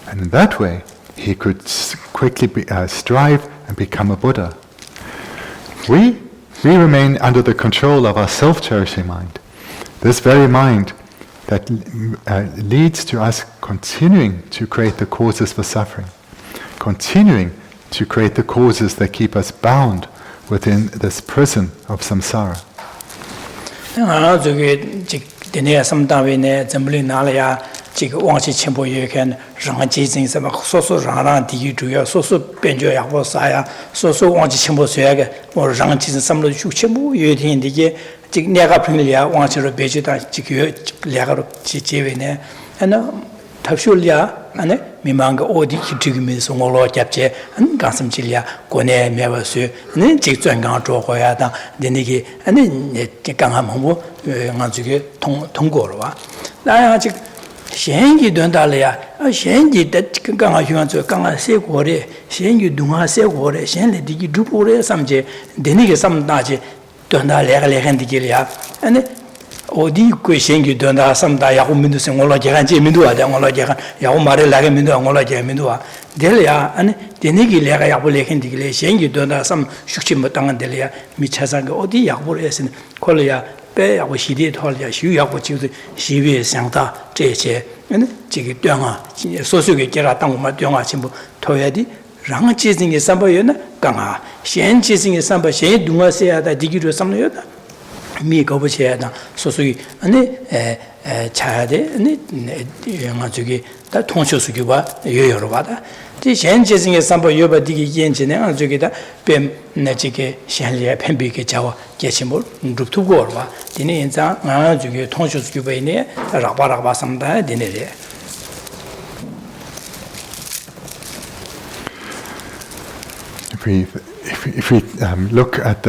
And in that way, he could quickly strive and become a Buddha. We remain under the control of our self-cherishing mind, this very mind that leads to us continuing to create the causes for suffering, continuing to create the causes that keep us bound within this prison of samsara. ane mimanga odi kitigmi songolo japche an gasam chilya kone mewasu ne jigzwan gang zhuo hoya da denigi ane gang hambo ngazuge tonggo wa na ya ji xianyi duanda le ya xianyi de gang hyuan zhe gang se guo le xianyi dunga se guo le xian le digi zhubu le samje denigi sam da ji duanda le ga le hen digi le ya ane 어디 그 생기 된다 삼다 야고 민도 생올라 제간 제 민도 하다 올라 제간 야고 말에 라게 민도 올라 제 민도와 될야 아니 되니기 내가 야고 레긴 디길에 생기 된다 삼 숙지 못 당한 될야 미차상 어디 야고를 해서는 콜야 배 야고 시대 털야 슈 야고 지도 시외 상다 제제 아니 지기 땡아 소소게 제가 당고마 땡아 전부 토야디 랑지징의 삼바였나 강아 현지징의 삼바 제 동아세야다 디기로 삼노였다 미 거부체다 소소기 아니 차야데 아니 영화 저기 다 통초수기와 여여로 받아 이 현재생의 삼보 여바디기 연진에 저기다 뱀 내지게 현리에 뱀비게 자와 계시물 룹투고와 디네 인자 아 저기 통초수기바이네 라바라바 삼다 디네레. If we look at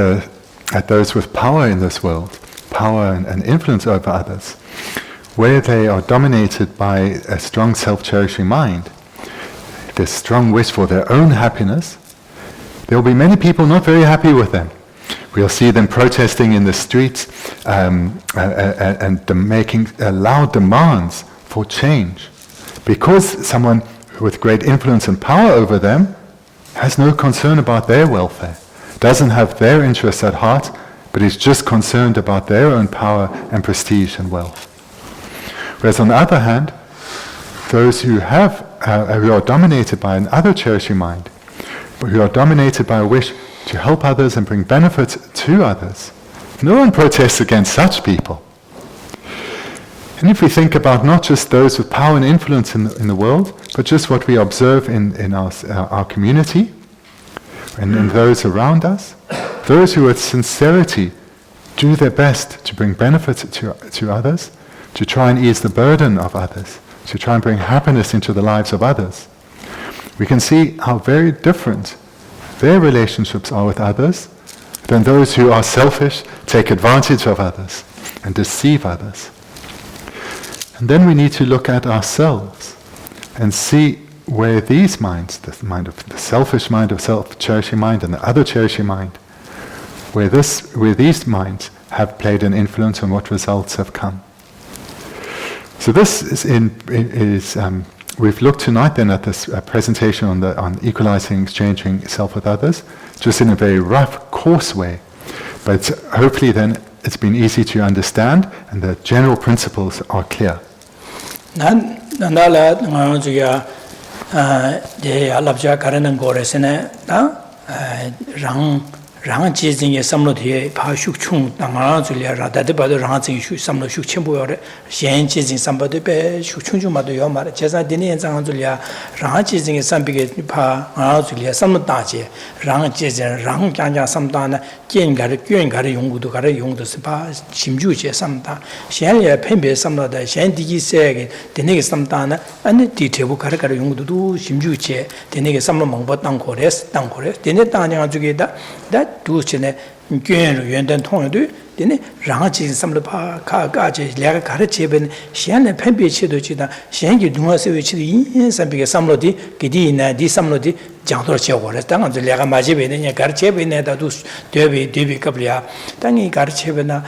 those with power in this world, power and influence over others, where they are dominated by a strong self-cherishing mind, this strong wish for their own happiness, there will be many people not very happy with them. We'll see them protesting in the streets and making loud demands for change, because someone with great influence and power over them has no concern about their welfare, doesn't have their interests at heart, but is just concerned about their own power and prestige and wealth. Whereas on the other hand, those who are dominated by another cherishing mind, who are dominated by a wish to help others and bring benefit to others, no one protests against such people. And if we think about not just those with power and influence in the world, but just what we observe in our community and in those around us, those who with sincerity do their best to bring benefit to others, to try and ease the burden of others, to try and bring happiness into the lives of others, we can see how very different their relationships are with others than those who are selfish, take advantage of others, and deceive others. And then we need to look at ourselves and see where these minds, the selfish mind, of self-cherishing mind, and the other cherishing mind, where these minds have played an influence on what results have come. So this is we've looked tonight then at this presentation on equalizing, exchanging self with others, just in a very rough, coarse way, but hopefully then it's been easy to understand and the general principles are clear. rāngā jīzīngi samlo dhiye pā shuk chung tā ngā zuliya rā dādi bādu rāngā jīngi samlo shuk chimbu yore xiān jīzīngi sambadu bē shuk chung chung madu yo mara jēsā dīni yān zāngā zuliya rāngā jīzīngi sambige pā ngā zuliya samlo dāji rāngā jīzīngi rāngā kyāngyā samdā na gyēn gāri yungudu si pā shimju jē samdā xiān liya pēnbē samlo dā xiān dīgī sēgi dīni samdā na ane dī tebu gāri yungudu du shimju jē dīni samlo māngbā tāngkōres dīni tāngā zugi dā 두치네 교회로 연단 통해도 되네 라지 삼로 가가지 내가 가르치면 시안에 팬비치도 지다 시안기 누가서 위치도 인삼비게 삼로디 기디나 디 삼로디 장도를 지어버려 당한테 내가 맞이베냐 가르치베냐다도 되비 갑리야 당이 가르치베나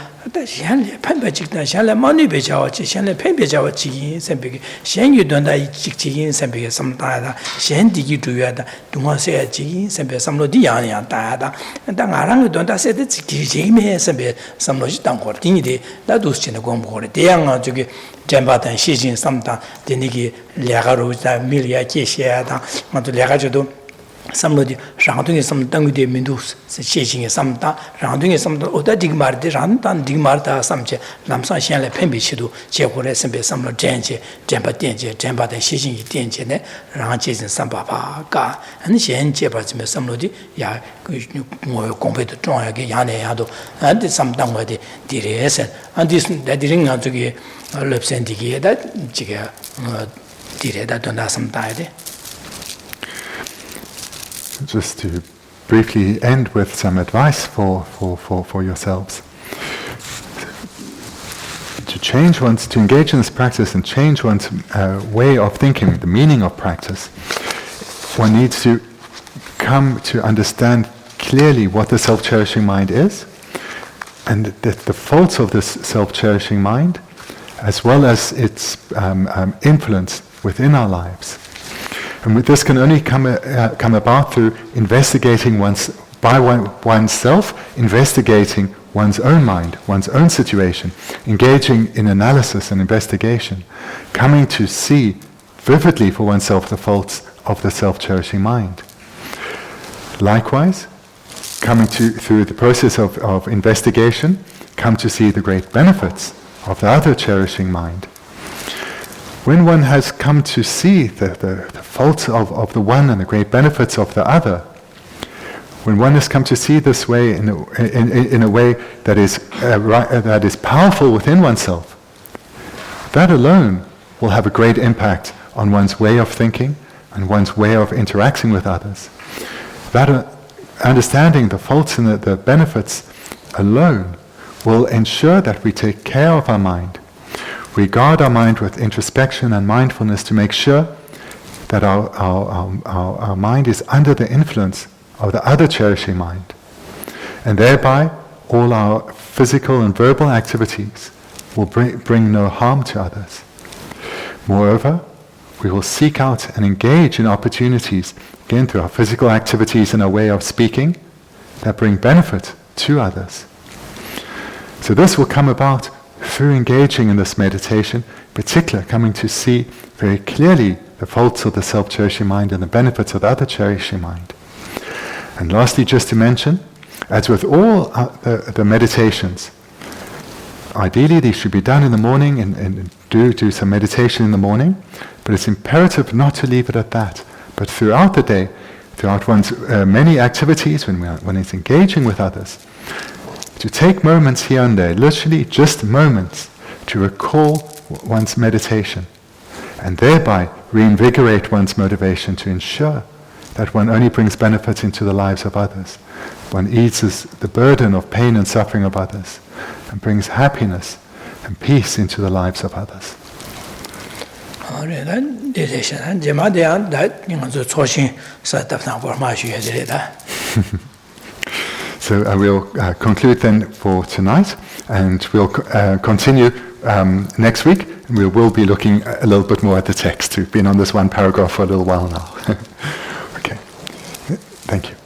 시안에 팬비치다 시안에 많이 배자와지 시안에 팬비자와지 삼비게 시안기 돈다 직직인 삼비게 삼다다 시안디기 두야다 누가서야지 삼비 삼로디 야냐 다다 당 아랑도 돈다 세대 직직이메 삼비 삼로지 당고 딩이데 나도 스치네 공부거래 대양아 저기 잼바단 시진 삼다 데니기 랴가로자 밀리아 계시야다 맞도 랴가저도 삼로디 랑동에 삼 땅위데 민두스 시진에 삼다 랑동에 삼다 오다 딕마르데 란단 딕마르다 삼제 남산 시안레 펜비치도 제고레 선배 삼로 젠제 잼바덴제 잼바단 시진이 덴제네 랑제진 삼바바가 한 시엔제 바지메 삼로디 야 뭐 공부도 중요하게 야네야도 안디 삼당와데 디레세 안디스 다디링아 저기 럽센디기에다 지가 디레다 돈다 삼다야데 Just to briefly end with some advice for yourselves. To engage in this practice and change one's way of thinking, the meaning of practice, one needs to come to understand clearly what the self-cherishing mind is, and the faults of this self-cherishing mind, as well as its influence within our lives. And this can only come about through investigating oneself, investigating one's own mind, one's own situation, engaging in analysis and investigation, coming to see vividly for oneself the faults of the self-cherishing mind. Likewise, coming through the process of investigation, come to see the great benefits of the other cherishing mind. When one has come to see the faults of the one and the great benefits of the other, when one has come to see this way in a way that is powerful within oneself, that alone will have a great impact on one's way of thinking and one's way of interacting with others. That understanding the faults and the benefits alone will ensure that we take care of our mind. We guard our mind with introspection and mindfulness to make sure that our mind is under the influence of the other cherishing mind. And thereby, all our physical and verbal activities will bring no harm to others. Moreover, we will seek out and engage in opportunities, again through our physical activities and our way of speaking, that bring benefit to others. So this will come about through engaging in this meditation, in particular coming to see very clearly the faults of the self-cherishing mind and the benefits of the other cherishing mind. And lastly, just to mention, as with all the meditations, Ideally, these should be done in the morning and do some meditation in the morning, but it's imperative not to leave it at that. But throughout the day, throughout one's many activities, when it's engaging with others, to take moments here and there, literally just moments, to recall one's meditation, and thereby reinvigorate one's motivation to ensure that one only brings benefits into the lives of others. One eases the burden of pain and suffering of others, and brings happiness and peace into the lives of others. So I will conclude then for tonight, and we'll continue next week. We will be looking a little bit more at the text. We've been on this one paragraph for a little while now. Okay, thank you.